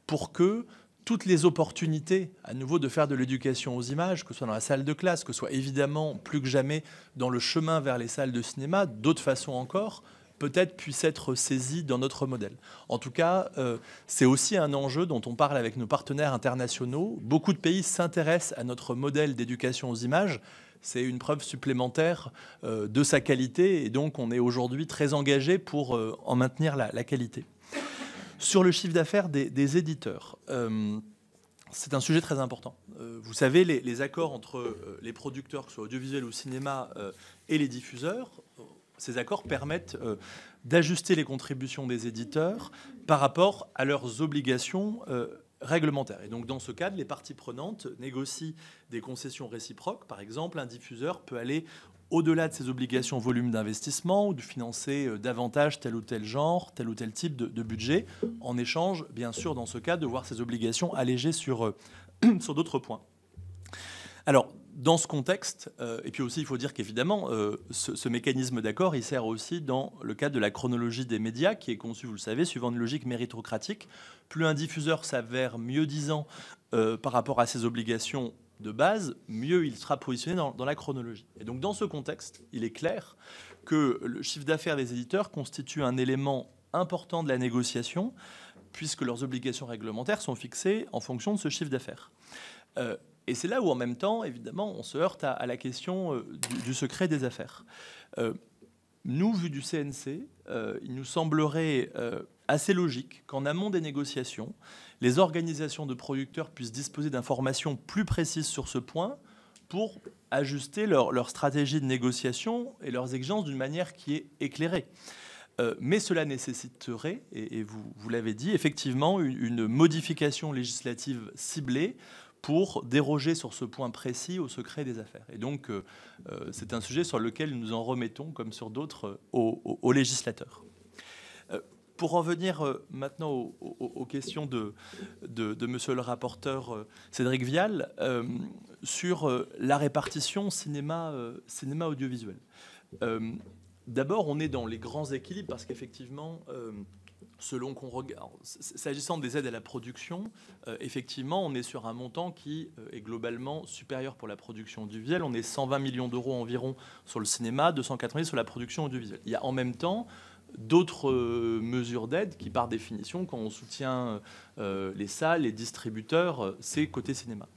pour que toutes les opportunités, à nouveau, de faire de l'éducation aux images, que ce soit dans la salle de classe, que ce soit évidemment plus que jamais dans le chemin vers les salles de cinéma, d'autres façons encore, peut-être puissent être saisies dans notre modèle. En tout cas, c'est aussi un enjeu dont on parle avec nos partenaires internationaux. Beaucoup de pays s'intéressent à notre modèle d'éducation aux images. C'est une preuve supplémentaire de sa qualité et donc on est aujourd'hui très engagé pour en maintenir la qualité. Sur le chiffre d'affaires des éditeurs, c'est un sujet très important. Vous savez, les accords entre les producteurs, que ce soit audiovisuel ou cinéma, et les diffuseurs, ces accords permettent d'ajuster les contributions des éditeurs par rapport à leurs obligations réglementaire. Et donc, dans ce cadre, les parties prenantes négocient des concessions réciproques. Par exemple, un diffuseur peut aller au-delà de ses obligations volume d'investissement ou de financer davantage tel ou tel genre, tel ou tel type de budget, en échange, bien sûr, dans ce cas, de voir ses obligations allégées sur d'autres points. Alors, dans ce contexte, et puis aussi, il faut dire qu'évidemment, ce mécanisme d'accord, il sert aussi dans le cadre de la chronologie des médias, qui est conçu, vous le savez, suivant une logique méritocratique. Plus un diffuseur s'avère mieux disant par rapport à ses obligations de base, mieux il sera positionné dans la chronologie. Et donc, dans ce contexte, il est clair que le chiffre d'affaires des éditeurs constitue un élément important de la négociation, puisque leurs obligations réglementaires sont fixées en fonction de ce chiffre d'affaires. Et c'est là où, en même temps, évidemment, on se heurte à la question du secret des affaires. Nous, vu du CNC, il nous semblerait assez logique qu'en amont des négociations, les organisations de producteurs puissent disposer d'informations plus précises sur ce point pour ajuster leur stratégie de négociation et leurs exigences d'une manière qui est éclairée. Mais cela nécessiterait, et vous l'avez dit, effectivement une modification législative ciblée pour déroger sur ce point précis au secret des affaires. Et donc, c'est un sujet sur lequel nous en remettons, comme sur d'autres, aux législateurs. Pour en venir maintenant aux questions de monsieur le rapporteur Cédric Vial, sur la répartition cinéma audiovisuel. D'abord, on est dans les grands équilibres parce qu'effectivement, selon qu'on regarde, s'agissant des aides à la production, effectivement, on est sur un montant qui est globalement supérieur pour la production audiovisuelle. On est 120 millions d'euros environ sur le cinéma, 290 sur la production audiovisuelle. Il y a en même temps d'autres mesures d'aide qui, par définition, quand on soutient les salles, les distributeurs, c'est côté cinéma.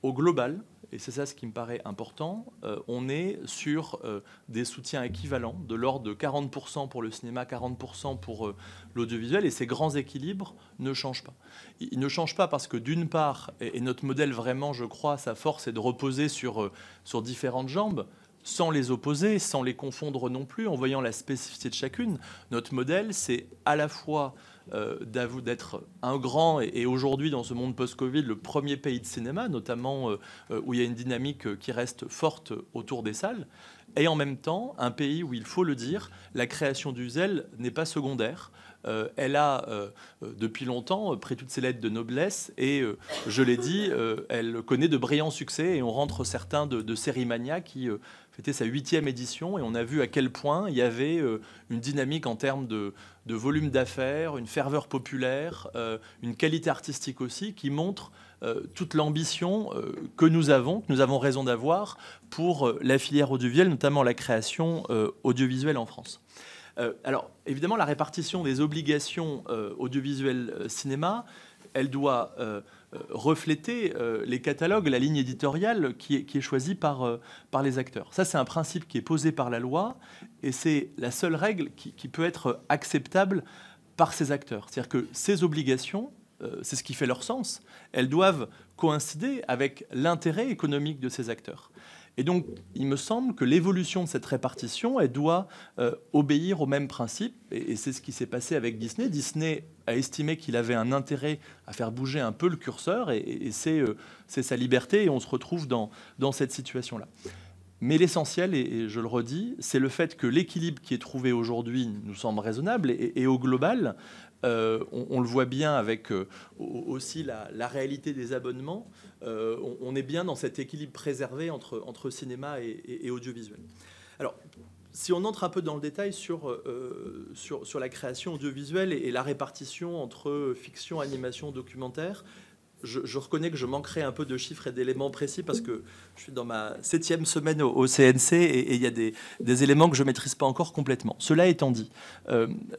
Au global, et c'est ça ce qui me paraît important, on est sur des soutiens équivalents, de l'ordre de 40% pour le cinéma, 40% pour l'audiovisuel, et ces grands équilibres ne changent pas. Ils ne changent pas parce que d'une part, et notre modèle vraiment, je crois, sa force est de reposer sur différentes jambes, sans les opposer, sans les confondre non plus, en voyant la spécificité de chacune. Notre modèle, c'est à la fois d'être un grand, et aujourd'hui dans ce monde post-Covid, le premier pays de cinéma, notamment où il y a une dynamique qui reste forte autour des salles, et en même temps un pays où, il faut le dire, la création du zèle n'est pas secondaire. Elle a depuis longtemps pris toutes ses lettres de noblesse et, je l'ai dit, elle connaît de brillants succès, et on rentre certains de Sérimania qui fêtait sa 8e édition, et on a vu à quel point il y avait une dynamique en termes de volume d'affaires, une ferveur populaire, une qualité artistique aussi, qui montre toute l'ambition que nous avons raison d'avoir pour la filière audiovisuelle, notamment la création audiovisuelle en France. Alors, évidemment, la répartition des obligations audiovisuelles cinéma, elle doit refléter les catalogues, la ligne éditoriale qui est choisie par les acteurs. Ça, c'est un principe qui est posé par la loi, et c'est la seule règle qui peut être acceptable par ces acteurs. C'est-à-dire que ces obligations, c'est ce qui fait leur sens, elles doivent coïncider avec l'intérêt économique de ces acteurs. Et donc, il me semble que l'évolution de cette répartition, elle doit obéir au même principe. Et c'est ce qui s'est passé avec Disney. Disney a estimé qu'il avait un intérêt à faire bouger un peu le curseur, et c'est sa liberté, et on se retrouve dans cette situation-là. Mais l'essentiel, et je le redis, c'est le fait que l'équilibre qui est trouvé aujourd'hui nous semble raisonnable, et au global, on le voit bien avec aussi la réalité des abonnements, on est bien dans cet équilibre préservé entre cinéma et audiovisuel. Alors, si on entre un peu dans le détail sur la création audiovisuelle et la répartition entre fiction, animation, documentaire, je reconnais que je manquerai un peu de chiffres et d'éléments précis parce que je suis dans ma 7e semaine au CNC et il y a des éléments que je ne maîtrise pas encore complètement. Cela étant dit,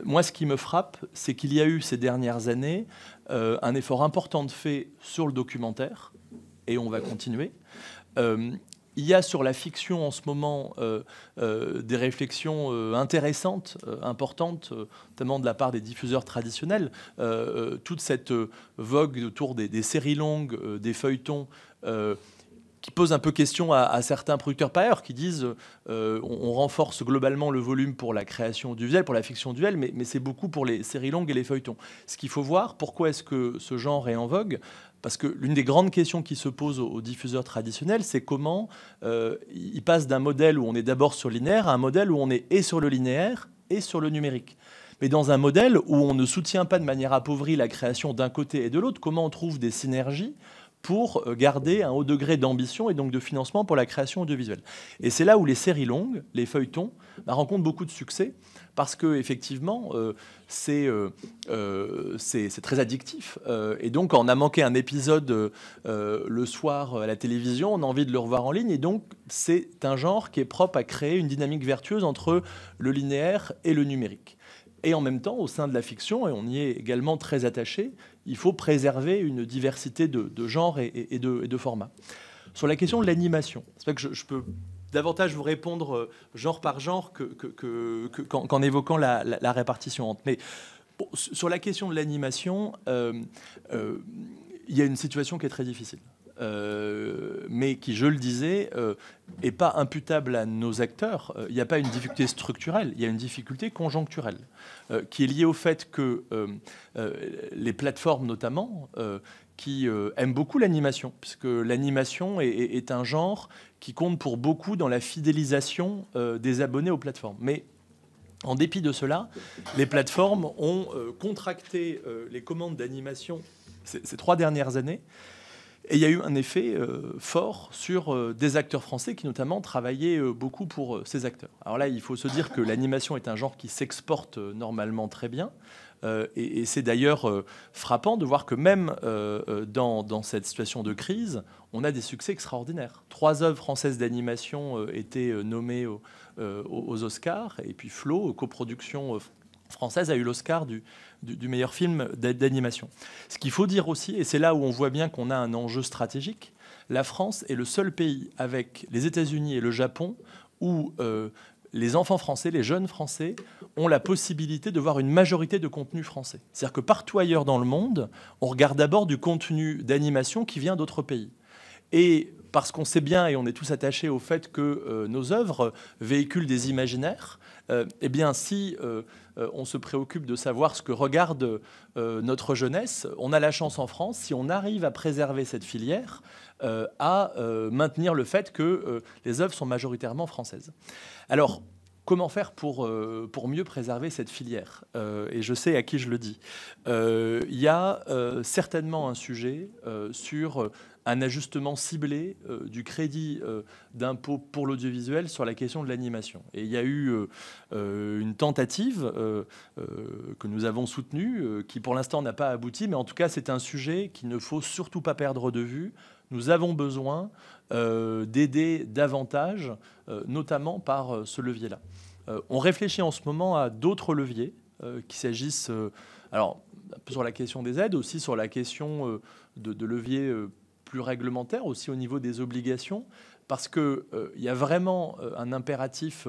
moi, ce qui me frappe, c'est qu'il y a eu ces dernières années un effort important de fait sur le documentaire, et on va continuer. Il y a sur la fiction en ce moment des réflexions intéressantes, importantes, notamment de la part des diffuseurs traditionnels. Toute cette vogue autour des séries longues, des feuilletons, qui pose un peu question à certains producteurs par ailleurs qui disent on renforce globalement le volume pour la création audiovisuelle, pour la fiction audiovisuelle, mais c'est beaucoup pour les séries longues et les feuilletons. Ce qu'il faut voir, pourquoi est-ce que ce genre est en vogue ? Parce que l'une des grandes questions qui se posent aux diffuseurs traditionnels, c'est comment ils passent d'un modèle où on est d'abord sur le linéaire à un modèle où on est et sur le linéaire et sur le numérique. Mais dans un modèle où on ne soutient pas de manière appauvrie la création d'un côté et de l'autre, comment on trouve des synergies pour garder un haut degré d'ambition et donc de financement pour la création audiovisuelle. Et c'est là où les séries longues, les feuilletons, rencontrent beaucoup de succès, parce qu'effectivement, c'est très addictif. Et donc, on a manqué un épisode le soir à la télévision, on a envie de le revoir en ligne, et donc c'est un genre qui est propre à créer une dynamique vertueuse entre le linéaire et le numérique. Et en même temps, au sein de la fiction, et on y est également très attaché, il faut préserver une diversité de genres et de formats. Sur la question de l'animation, c'est vrai que je peux davantage vous répondre genre par genre qu'en évoquant la répartition entre. Mais bon, sur la question de l'animation, il y a une situation qui est très difficile. Mais qui, je le disais, n'est pas imputable à nos acteurs. Il n'y a pas une difficulté structurelle, il y a une difficulté conjoncturelle, qui est liée au fait que les plateformes, notamment, qui aiment beaucoup l'animation, puisque l'animation est un genre qui compte pour beaucoup dans la fidélisation des abonnés aux plateformes. Mais en dépit de cela, les plateformes ont contracté les commandes d'animation ces 3 dernières années. Et il y a eu un effet fort sur des acteurs français qui notamment travaillaient beaucoup pour ces acteurs. Alors là, il faut se dire que l'animation est un genre qui s'exporte normalement très bien. Et c'est d'ailleurs frappant de voir que même dans cette situation de crise, on a des succès extraordinaires. 3 œuvres françaises d'animation étaient nommées aux Oscars. Et puis Flo, coproduction française, a eu l'Oscar du meilleur film d'animation. Ce qu'il faut dire aussi, et c'est là où on voit bien qu'on a un enjeu stratégique, la France est le seul pays avec les États-Unis et le Japon où les enfants français, les jeunes français, ont la possibilité de voir une majorité de contenu français. C'est-à-dire que partout ailleurs dans le monde, on regarde d'abord du contenu d'animation qui vient d'autres pays. Et parce qu'on sait bien et on est tous attachés au fait que nos œuvres véhiculent des imaginaires, eh bien, si on se préoccupe de savoir ce que regarde notre jeunesse, on a la chance en France, si on arrive à préserver cette filière, à maintenir le fait que les œuvres sont majoritairement françaises. Alors, comment faire pour mieux préserver cette filière ? Et je sais à qui je le dis. Il y a certainement un sujet sur un ajustement ciblé du crédit d'impôt pour l'audiovisuel sur la question de l'animation. Et il y a eu une tentative que nous avons soutenue, qui pour l'instant n'a pas abouti, mais en tout cas c'est un sujet qu'il ne faut surtout pas perdre de vue. Nous avons besoin d'aider davantage, notamment par ce levier-là. On réfléchit en ce moment à d'autres leviers, qu'il s'agisse, alors, un peu sur la question des aides, aussi sur la question de leviers plus réglementaires, aussi au niveau des obligations, parce qu'il y a vraiment un impératif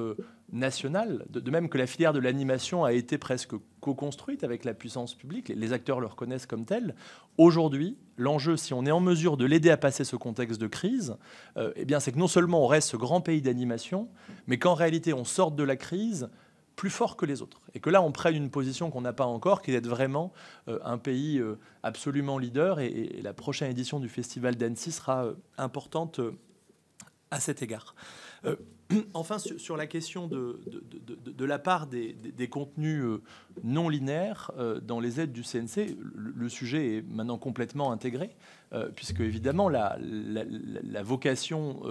national, de même que la filière de l'animation a été presque co-construite avec la puissance publique, les acteurs le reconnaissent comme tel. Aujourd'hui, l'enjeu, si on est en mesure de l'aider à passer ce contexte de crise, eh bien, c'est que non seulement on reste ce grand pays d'animation, mais qu'en réalité, on sorte de la crise plus fort que les autres. Et que là, on prenne une position qu'on n'a pas encore, qui est d'être vraiment un pays absolument leader. Et la prochaine édition du Festival d'Annecy sera importante à cet égard. Enfin, sur la question de la part des contenus non linéaires dans les aides du CNC, le sujet est maintenant complètement intégré, puisque évidemment la vocation,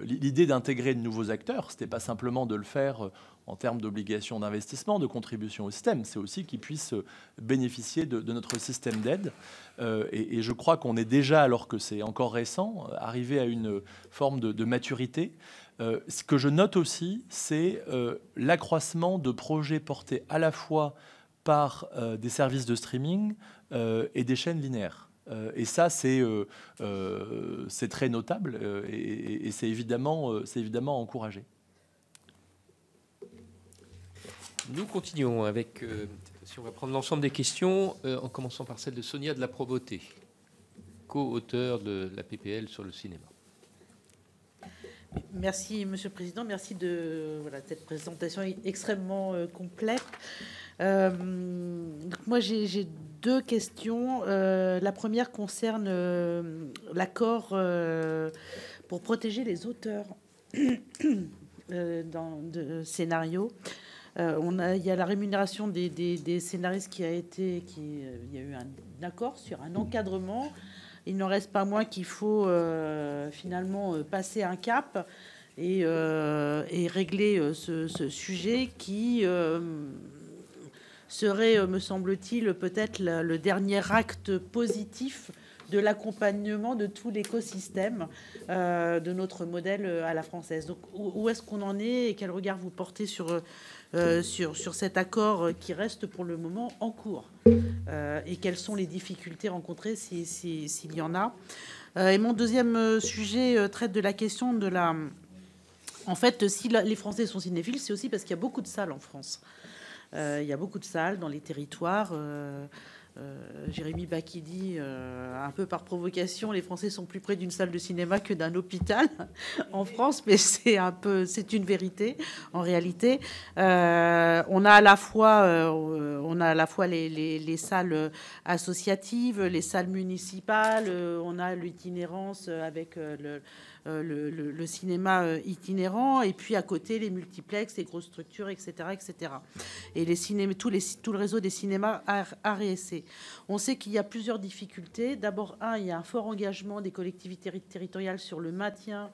l'idée d'intégrer de nouveaux acteurs, ce n'était pas simplement de le faire en termes d'obligations d'investissement, de contribution au système, c'est aussi qu'ils puissent bénéficier de notre système d'aide. Et je crois qu'on est déjà, alors que c'est encore récent, arrivé à une forme de maturité. Ce que je note aussi, c'est l'accroissement de projets portés à la fois par des services de streaming et des chaînes linéaires. Et ça, c'est très notable et c'est évidemment encouragé. Nous continuons avec, si on va prendre l'ensemble des questions, en commençant par celle de Sonia de la Provoté, co-auteure de la PPL sur le cinéma. Merci, Monsieur le Président. Merci de cette présentation extrêmement complète. Donc moi, j'ai deux questions. La première concerne l'accord pour protéger les auteurs de scénarios. Il y a la rémunération des scénaristes il y a eu un accord sur un encadrement. Il n'en reste pas moins qu'il faut finalement passer un cap et régler ce sujet qui serait, me semble-t-il, peut-être le dernier acte positif de l'accompagnement de tout l'écosystème de notre modèle à la française. Donc, où est-ce qu'on en est et quel regard vous portez sur cet accord qui reste pour le moment en cours et quelles sont les difficultés rencontrées s'il y en a. Et mon deuxième sujet traite de la question de la... En fait, si les Français sont cinéphiles, c'est aussi parce qu'il y a beaucoup de salles en France. Il y a beaucoup de salles dans les territoires. Jérémy Bacchi dit, un peu par provocation, les Français sont plus près d'une salle de cinéma que d'un hôpital en France, mais c'est une vérité en réalité. On a à la fois les salles associatives, les salles municipales, on a l'itinérance avec le cinéma itinérant, et puis à côté les multiplex, les grosses structures, etc., etc. Et tout le réseau des cinémas art et essai. On sait qu'il y a plusieurs difficultés. D'abord, il y a un fort engagement des collectivités territoriales sur le maintien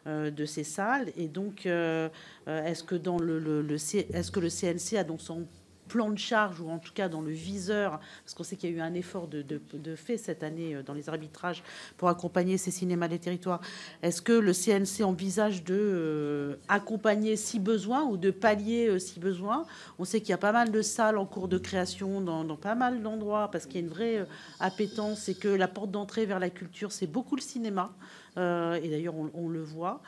de ces salles. Et donc, est-ce que le CNC a dans son plan de charge, ou en tout cas dans le viseur, parce qu'on sait qu'il y a eu un effort de fait cette année dans les arbitrages pour accompagner ces cinémas des territoires. Est-ce que le CNC envisage de accompagner si besoin ou de pallier si besoin? On sait qu'il y a pas mal de salles en cours de création dans pas mal d'endroits, parce qu'il y a une vraie appétence et que la porte d'entrée vers la culture, c'est beaucoup le cinéma. Et d'ailleurs, on le voit.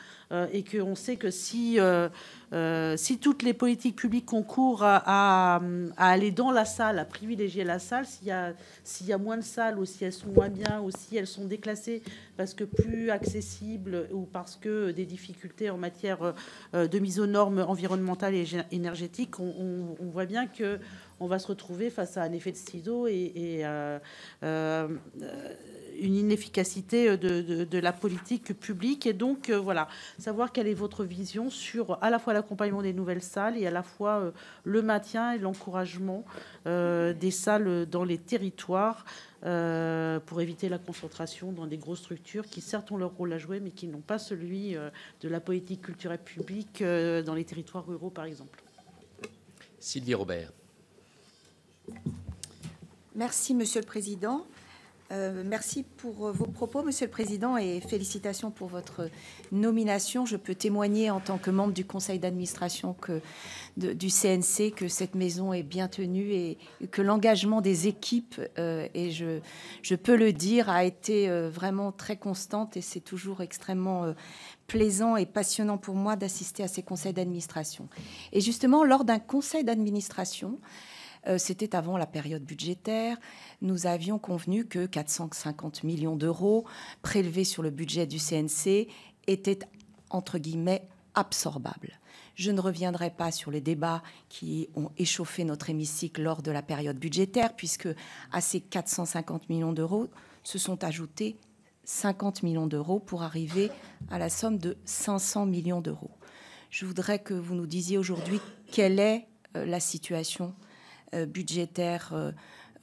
Et qu'on sait que si toutes les politiques publiques concourent à aller dans la salle, à privilégier la salle, s'il y a moins de salles, ou si elles sont moins bien, ou si elles sont déclassées parce que plus accessibles, ou parce que des difficultés en matière de mise aux normes environnementales et énergétiques, on voit bien que on va se retrouver face à un effet de ciseau et une inefficacité de la politique publique. Et donc, voilà, savoir quelle est votre vision sur à la fois l'accompagnement des nouvelles salles et à la fois le maintien et l'encouragement des salles dans les territoires pour éviter la concentration dans des grosses structures qui, certes, ont leur rôle à jouer, mais qui n'ont pas celui de la politique culturelle publique dans les territoires ruraux, par exemple. Sylvie Robert. Merci, Monsieur le Président. Merci pour vos propos, Monsieur le Président, et félicitations pour votre nomination. Je peux témoigner en tant que membre du conseil d'administration du CNC que cette maison est bien tenue et que l'engagement des équipes, et je peux le dire, a été vraiment très constante, et c'est toujours extrêmement plaisant et passionnant pour moi d'assister à ces conseils d'administration. Et justement, lors d'un conseil d'administration, c'était avant la période budgétaire, nous avions convenu que 450 millions d'euros prélevés sur le budget du CNC étaient, entre guillemets, absorbables. Je ne reviendrai pas sur les débats qui ont échauffé notre hémicycle lors de la période budgétaire, puisque à ces 450 millions d'euros se sont ajoutés 50 millions d'euros pour arriver à la somme de 500 millions d'euros. Je voudrais que vous nous disiez aujourd'hui quelle est la situation budgétaire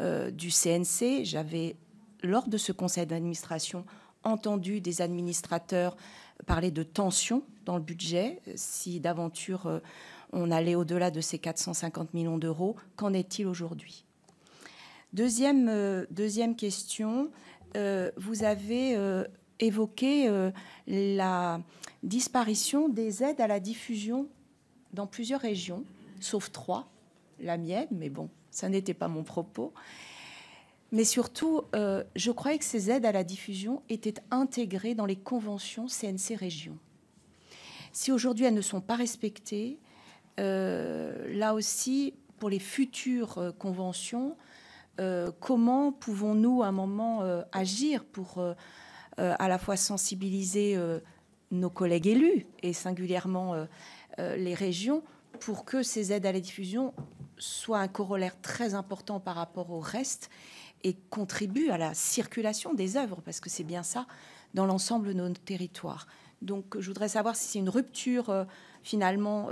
du CNC. J'avais, lors de ce conseil d'administration, entendu des administrateurs parler de tension dans le budget. Si d'aventure on allait au-delà de ces 450 millions d'euros, qu'en est-il aujourd'hui? Deuxième question, vous avez évoqué la disparition des aides à la diffusion dans plusieurs régions, sauf 3. La mienne, mais bon, ça n'était pas mon propos. Mais surtout, je croyais que ces aides à la diffusion étaient intégrées dans les conventions CNC Région. Si aujourd'hui elles ne sont pas respectées, là aussi, pour les futures conventions, comment pouvons-nous à un moment agir pour à la fois sensibiliser nos collègues élus, et singulièrement les régions, pour que ces aides à la diffusion soient un corollaire très important par rapport au reste et contribuent à la circulation des œuvres, parce que c'est bien ça dans l'ensemble de nos territoires. Donc je voudrais savoir si c'est une rupture finalement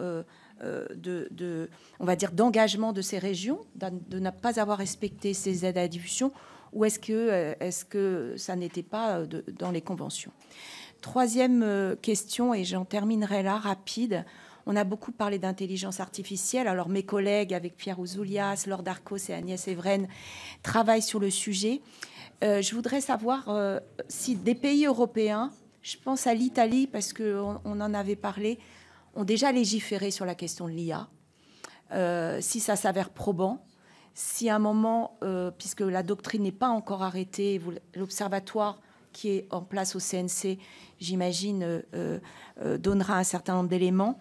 on va dire, d'engagement de ces régions, de ne pas avoir respecté ces aides à la diffusion, ou est-ce que ça n'était pas dans les conventions? Troisième question, et j'en terminerai là, rapide. On a beaucoup parlé d'intelligence artificielle. Alors mes collègues, avec Pierre Ouzoulias, Laure Darcos et Agnès Evren, travaillent sur le sujet. Je voudrais savoir si des pays européens, je pense à l'Italie, parce qu'on en avait parlé, ont déjà légiféré sur la question de l'IA, si ça s'avère probant, si à un moment, puisque la doctrine n'est pas encore arrêtée, l'observatoire qui est en place au CNC, j'imagine, donnera un certain nombre d'éléments.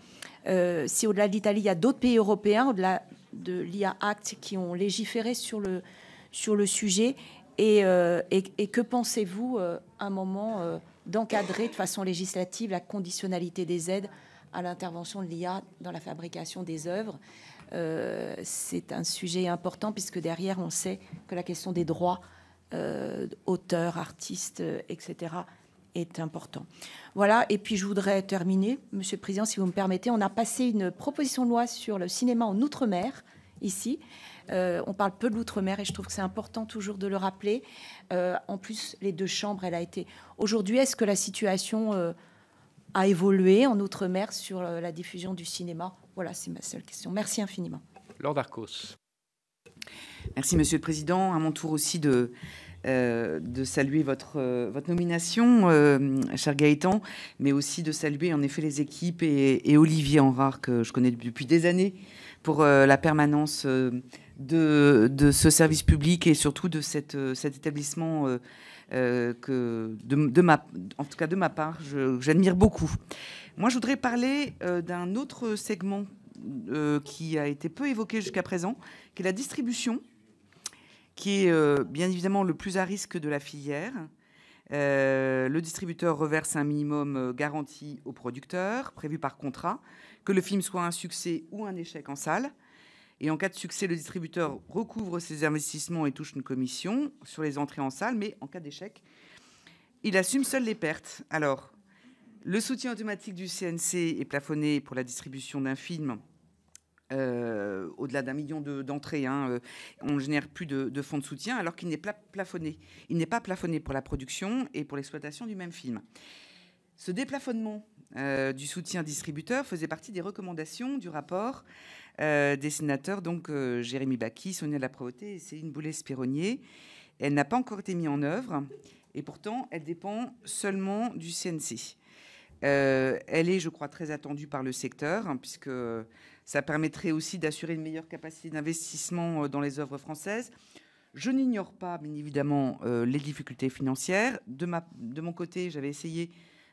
Si au-delà de l'Italie, il y a d'autres pays européens, au-delà de l'IA Act, qui ont légiféré sur le sujet, et que pensez-vous, à un moment, d'encadrer de façon législative la conditionnalité des aides à l'intervention de l'IA dans la fabrication des œuvres? C'est un sujet important, puisque derrière, on sait que la question des droits auteurs, artistes, etc., est important. Voilà, et puis je voudrais terminer, Monsieur le Président, si vous me permettez. On a passé une proposition de loi sur le cinéma en Outre-mer, ici. On parle peu de l'Outre-mer, et je trouve que c'est important toujours de le rappeler. En plus, les deux chambres, elle a été... Aujourd'hui, est-ce que la situation a évolué en Outre-mer sur la diffusion du cinéma? Voilà, c'est ma seule question. Merci infiniment. Laure Darcos. Merci, Monsieur le Président. À mon tour aussi de saluer votre nomination, cher Gaëtan, mais aussi de saluer en effet les équipes et Olivier Henrard, que je connais depuis des années, pour la permanence de ce service public et surtout de cet établissement que, en tout cas de ma part, j'admire beaucoup. Moi, je voudrais parler d'un autre segment qui a été peu évoqué jusqu'à présent, qui est la distribution, qui est bien évidemment le plus à risque de la filière. Le distributeur reverse un minimum garanti au producteur, prévu par contrat, que le film soit un succès ou un échec en salle. Et en cas de succès, le distributeur recouvre ses investissements et touche une commission sur les entrées en salle, mais en cas d'échec, il assume seul les pertes. Alors, le soutien automatique du CNC est plafonné pour la distribution d'un film au-delà d'1 million d'entrées. On ne génère plus de fonds de soutien, alors qu'il n'est pas plafonné. Il n'est pas plafonné pour la production et pour l'exploitation du même film. Ce déplafonnement du soutien distributeur faisait partie des recommandations du rapport des sénateurs, donc Jérémy Bacchi, Sonia de la Prévôté et Céline Boulay-Spironnier. Elle n'a pas encore été mise en œuvre et pourtant elle dépend seulement du CNC. Elle est, je crois, très attendue par le secteur, puisque ça permettrait aussi d'assurer une meilleure capacité d'investissement dans les œuvres françaises. Je n'ignore pas, bien évidemment, les difficultés financières. De mon côté, j'avais essayé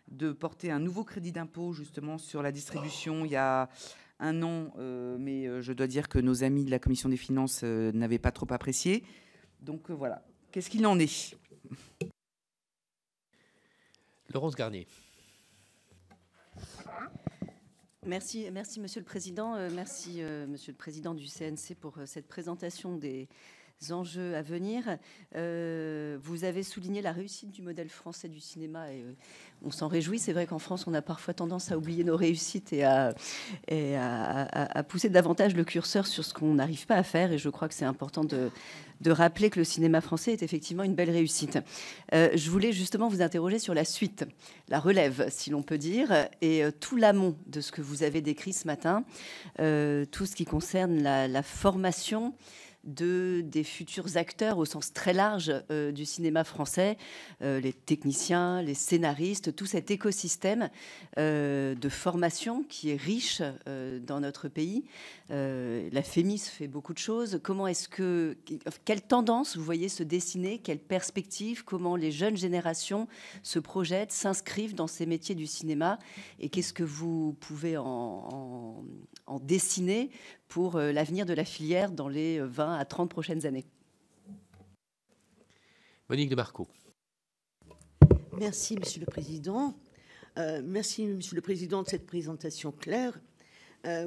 de porter un nouveau crédit d'impôt, justement, sur la distribution il y a 1 an, mais je dois dire que nos amis de la Commission des finances n'avaient pas trop apprécié. Donc voilà, qu'est-ce qu'il en est? Laurence Garnier. Merci, Monsieur le Président. Merci, Monsieur le Président du CNC, pour cette présentation des enjeux à venir. Vous avez souligné la réussite du modèle français du cinéma et on s'en réjouit. C'est vrai qu'en France, on a parfois tendance à oublier nos réussites et à pousser davantage le curseur sur ce qu'on n'arrive pas à faire. Et je crois que c'est important de rappeler que le cinéma français est effectivement une belle réussite. Je voulais justement vous interroger sur la suite, la relève, si l'on peut dire, et tout l'amont de ce que vous avez décrit ce matin, tout ce qui concerne la formation des futurs acteurs au sens très large du cinéma français, les techniciens, les scénaristes, tout cet écosystème de formation qui est riche dans notre pays. La FEMIS fait beaucoup de choses. Quelle tendance vous voyez se dessiner, quelle perspective, comment les jeunes générations se projettent, s'inscrivent dans ces métiers du cinéma, et qu'est-ce que vous pouvez en dessiner pour l'avenir de la filière dans les 20 à 30 prochaines années? Monique de Marco. Merci, Monsieur le Président. Merci, Monsieur le Président, de cette présentation claire.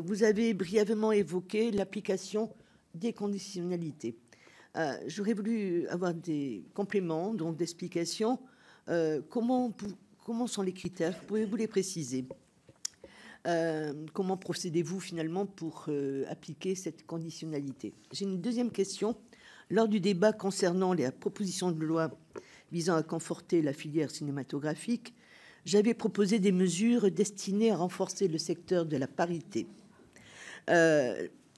Vous avez brièvement évoqué l'application des conditionnalités. J'aurais voulu avoir des compléments, donc d'explications. Comment sont les critères? Pouvez-vous les préciser? Comment procédez-vous finalement pour appliquer cette conditionnalité? J'ai une deuxième question. Lors du débat concernant la proposition de loi visant à conforter la filière cinématographique, j'avais proposé des mesures destinées à renforcer le secteur de la parité.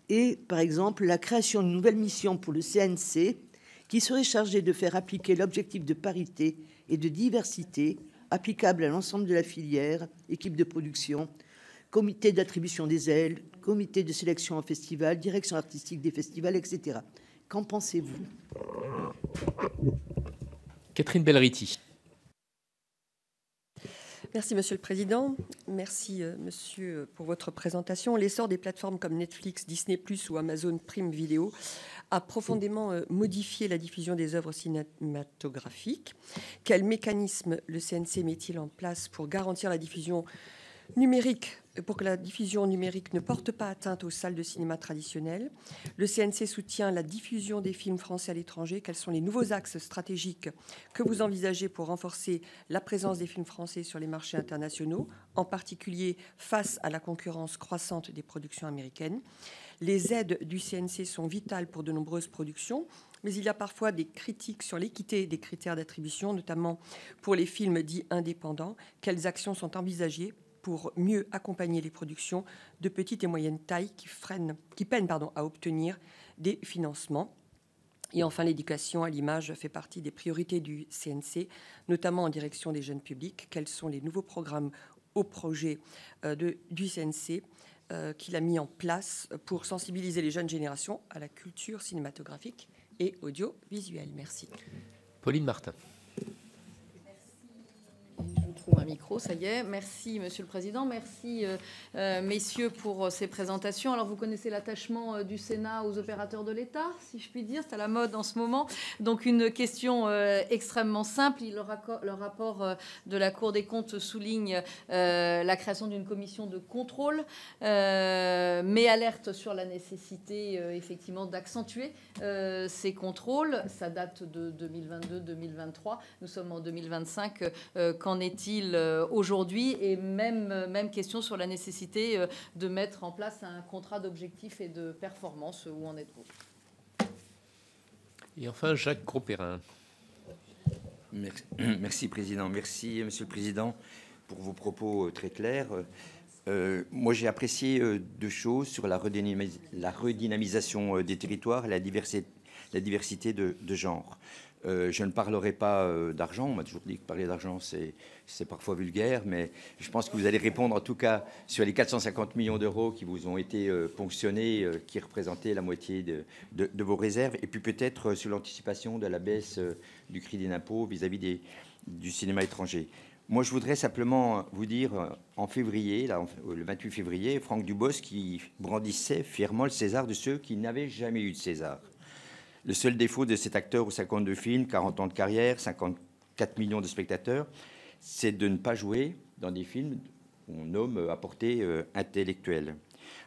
Et, par exemple, la création d'une nouvelle mission pour le CNC qui serait chargée de faire appliquer l'objectif de parité et de diversité applicable à l'ensemble de la filière, équipe de production, comité d'attribution des ailes, comité de sélection en festival, direction artistique des festivals, etc. Qu'en pensez-vous? Catherine Belriti. Merci, Monsieur le Président. Merci, Monsieur, pour votre présentation. L'essor des plateformes comme Netflix, Disney+, ou Amazon Prime Video a profondément modifié la diffusion des œuvres cinématographiques. Quel mécanisme le CNC met-il en place pour garantir la diffusion numérique, pour que la diffusion numérique ne porte pas atteinte aux salles de cinéma traditionnelles? Le CNC soutient la diffusion des films français à l'étranger. Quels sont les nouveaux axes stratégiques que vous envisagez pour renforcer la présence des films français sur les marchés internationaux, en particulier face à la concurrence croissante des productions américaines? Les aides du CNC sont vitales pour de nombreuses productions, mais il y a parfois des critiques sur l'équité des critères d'attribution, notamment pour les films dits indépendants. Quelles actions sont envisagées pour mieux accompagner les productions de petite et moyenne taille qui peinent à obtenir des financements? Et enfin, l'éducation à l'image fait partie des priorités du CNC, notamment en direction des jeunes publics. Quels sont les nouveaux programmes au projet du CNC qu'il a mis en place pour sensibiliser les jeunes générations à la culture cinématographique et audiovisuelle? Merci. Pauline Martin. Un micro, ça y est. Merci, Monsieur le Président. Merci, messieurs, pour ces présentations. Alors, vous connaissez l'attachement du Sénat aux opérateurs de l'État, si je puis dire. C'est à la mode en ce moment. Donc, une question extrêmement simple. Le rapport de la Cour des comptes souligne la création d'une commission de contrôle, mais alerte sur la nécessité, effectivement, d'accentuer ces contrôles. Ça date de 2022-2023. Nous sommes en 2025. Qu'en est-il aujourd'hui? Et même question sur la nécessité de mettre en place un contrat d'objectifs et de performance. Où en êtes-vous? Et enfin, Jacques Grosperrin. Merci, Président. Merci, Monsieur le Président, pour vos propos très clairs. Moi, j'ai apprécié deux choses sur la redynamisation des territoires et la diversité de genre. Je ne parlerai pas d'argent. On m'a toujours dit que parler d'argent, c'est parfois vulgaire, mais je pense que vous allez répondre en tout cas sur les 450 millions d'euros qui vous ont été ponctionnés, qui représentaient la moitié de vos réserves, et puis peut-être sur l'anticipation de la baisse du crédit d'impôt vis-à-vis du cinéma étranger. Moi, je voudrais simplement vous dire, en février, le 28 février, Franck Dubosc qui brandissait fièrement le César de ceux qui n'avaient jamais eu de César. Le seul défaut de cet acteur aux 52 films, 40 ans de carrière, 54 millions de spectateurs, c'est de ne pas jouer dans des films qu'on nomme à portée intellectuelle.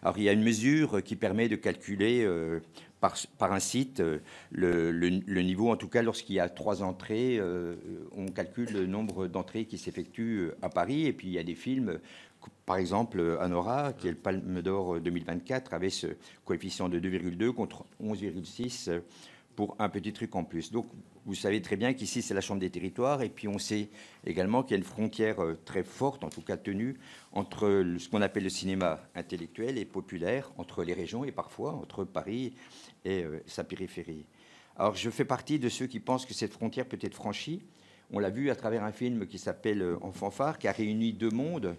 Alors, il y a une mesure qui permet de calculer par un site le niveau, en tout cas lorsqu'il y a 3 entrées, on calcule le nombre d'entrées qui s'effectuent à Paris. Et puis, il y a des films, par exemple, Anora, qui est le Palme d'Or 2024, avait ce coefficient de 2,2 contre 11,6 pour un petit truc en plus. Donc, vous savez très bien qu'ici, c'est la Chambre des territoires. Et puis, on sait également qu'il y a une frontière très forte, en tout cas tenue, entre ce qu'on appelle le cinéma intellectuel et populaire, entre les régions et parfois entre Paris et sa périphérie. Alors, je fais partie de ceux qui pensent que cette frontière peut être franchie. On l'a vu à travers un film qui s'appelle En fanfare, qui a réuni deux mondes.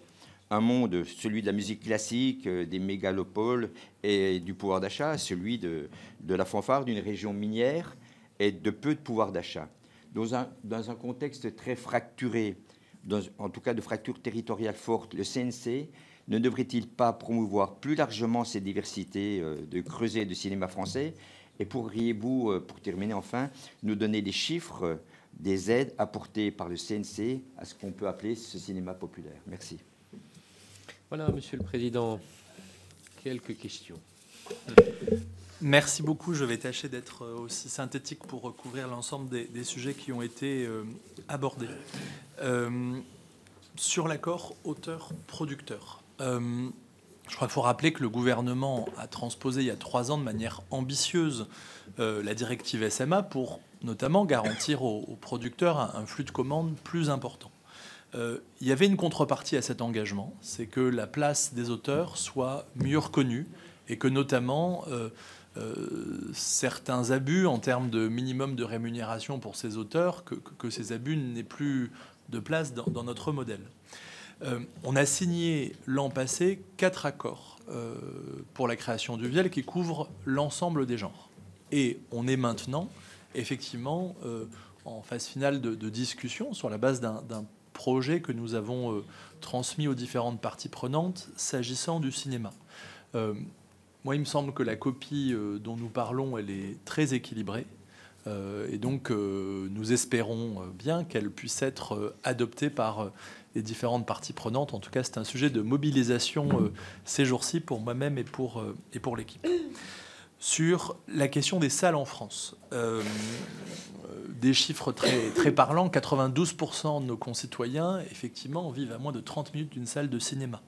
Un monde, celui de la musique classique, des mégalopoles et du pouvoir d'achat, celui de la fanfare d'une région minière et de peu de pouvoir d'achat. Dans un contexte très fracturé, en tout cas de fracture territoriale forte, le CNC ne devrait-il pas promouvoir plus largement cette diversité de creuset de cinéma français? Et pourriez-vous, pour terminer enfin, nous donner des chiffres des aides apportées par le CNC à ce qu'on peut appeler ce cinéma populaire. Merci. Voilà, Monsieur le Président, quelques questions. Merci beaucoup. Je vais tâcher d'être aussi synthétique pour recouvrir l'ensemble des sujets qui ont été abordés. Sur l'accord auteur-producteur, je crois qu'il faut rappeler que le gouvernement a transposé il y a 3 ans de manière ambitieuse la directive SMA pour notamment garantir aux producteurs un flux de commandes plus important. Il y avait une contrepartie à cet engagement, c'est que la place des auteurs soit mieux reconnue et que notamment certains abus en termes de minimum de rémunération pour ces auteurs, que ces abus n'aient plus de place dans notre modèle. On a signé l'an passé 4 accords pour la création du VIEL qui couvrent l'ensemble des genres. Et on est maintenant, effectivement, en phase finale de discussion sur la base d'un projet que nous avons transmis aux différentes parties prenantes s'agissant du cinéma. Moi, il me semble que la copie dont nous parlons, elle est très équilibrée. Et donc, nous espérons bien qu'elle puisse être adoptée par les différentes parties prenantes. En tout cas, c'est un sujet de mobilisation ces jours-ci pour moi-même et pour l'équipe. Sur la question des salles en France, des chiffres très parlants, 92% de nos concitoyens, effectivement, vivent à moins de 30 minutes d'une salle de cinéma.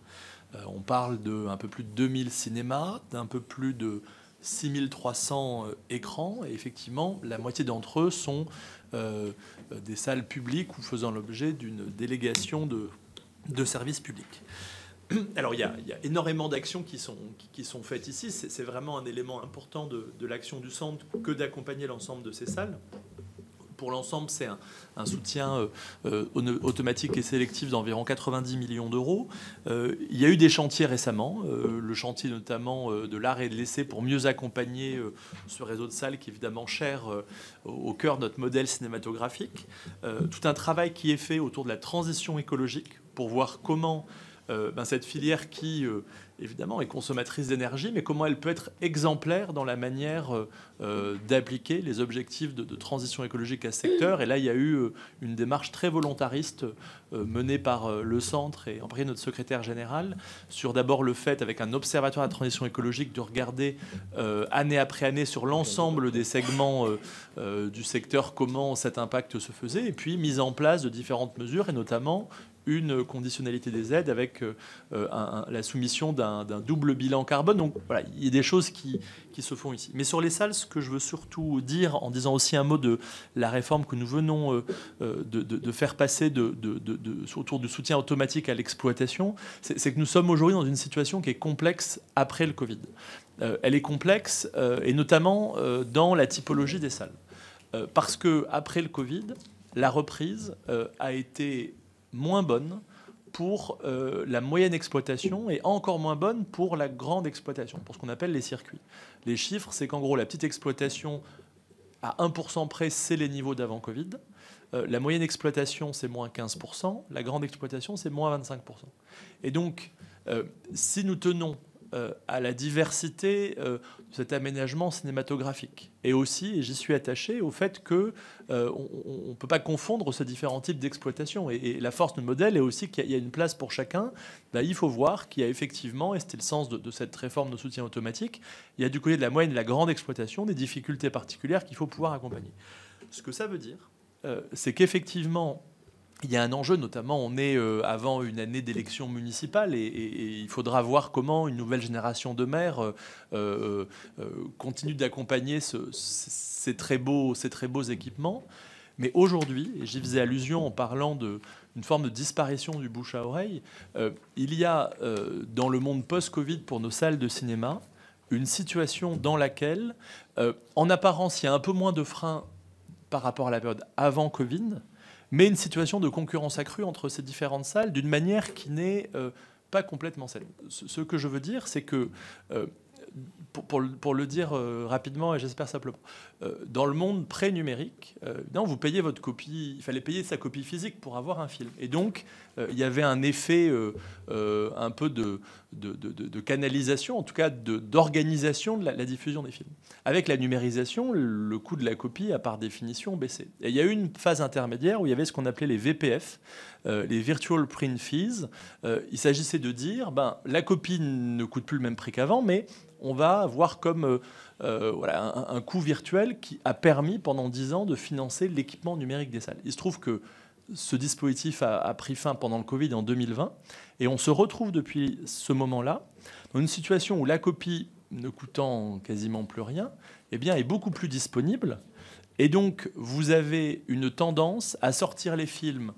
On parle d'un peu plus de 2000 cinémas, d'un peu plus de 6300 écrans, et effectivement, la moitié d'entre eux sont des salles publiques ou faisant l'objet d'une délégation de services publics. Alors, il y a énormément d'actions qui sont faites ici. C'est vraiment un élément important de l'action du centre que d'accompagner l'ensemble de ces salles. Pour l'ensemble, c'est un soutien automatique et sélectif d'environ 90 millions d'euros. Il y a eu des chantiers récemment, le chantier notamment de l'art et de l'essai pour mieux accompagner ce réseau de salles qui est évidemment cher au cœur de notre modèle cinématographique. Tout un travail qui est fait autour de la transition écologique pour voir comment cette filière qui, évidemment, est consommatrice d'énergie, mais comment elle peut être exemplaire dans la manière d'appliquer les objectifs de transition écologique à ce secteur. Et là, il y a eu une démarche très volontariste menée par le centre et en particulier notre secrétaire général sur d'abord le fait, avec un observatoire de la transition écologique, de regarder année après année sur l'ensemble des segments du secteur comment cet impact se faisait, et puis mise en place de différentes mesures, et notamment une conditionnalité des aides avec la soumission d'un double bilan carbone. Donc voilà, il y a des choses qui se font ici. Mais sur les salles, ce que je veux surtout dire, en disant aussi un mot de la réforme que nous venons de faire passer autour du soutien automatique à l'exploitation, c'est que nous sommes aujourd'hui dans une situation qui est complexe après le Covid. Elle est complexe, et notamment dans la typologie des salles. Parce qu'après le Covid, la reprise a été moins bonne pour la moyenne exploitation et encore moins bonne pour la grande exploitation, pour ce qu'on appelle les circuits. Les chiffres, c'est qu'en gros, la petite exploitation, à 1% près, c'est les niveaux d'avant Covid. La moyenne exploitation, c'est moins 15%. La grande exploitation, c'est moins 25%. Et donc, si nous tenons à la diversité de cet aménagement cinématographique. Et aussi, et j'y suis attaché, au fait qu'on ne peut pas confondre ces différents types d'exploitation. Et la force de modèle est aussi qu'il y a une place pour chacun. Là, il faut voir qu'il y a effectivement, et c'était le sens de cette réforme de soutien automatique, il y a du côté de la moyenne et de la grande exploitation des difficultés particulières qu'il faut pouvoir accompagner. Ce que ça veut dire, c'est qu'effectivement, il y a un enjeu, notamment on est avant une année d'élection municipale et il faudra voir comment une nouvelle génération de maires continue d'accompagner ces très beaux équipements. Mais aujourd'hui, et j'y faisais allusion en parlant d'une forme de disparition du bouche à oreille, il y a dans le monde post-Covid pour nos salles de cinéma une situation dans laquelle, en apparence, il y a un peu moins de freins par rapport à la période avant Covid, mais une situation de concurrence accrue entre ces différentes salles d'une manière qui n'est pas complètement saine. Ce que je veux dire, c'est que, pour le dire rapidement et j'espère simplement, dans le monde pré-numérique, vous payez votre copie, il fallait payer sa copie physique pour avoir un film. Et donc, il y avait un effet un peu de canalisation, en tout cas d'organisation de la diffusion des films. Avec la numérisation, le coût de la copie a par définition baissé. Et il y a eu une phase intermédiaire où il y avait ce qu'on appelait les VPF, les Virtual Print Fees. Il s'agissait de dire, la copie ne coûte plus le même prix qu'avant, mais on va avoir comme un coût virtuel qui a permis pendant 10 ans de financer l'équipement numérique des salles. Il se trouve que ce dispositif a pris fin pendant le Covid en 2020 et on se retrouve depuis ce moment-là dans une situation où la copie, ne coûtant quasiment plus rien, est beaucoup plus disponible. Et donc, vous avez une tendance à sortir les films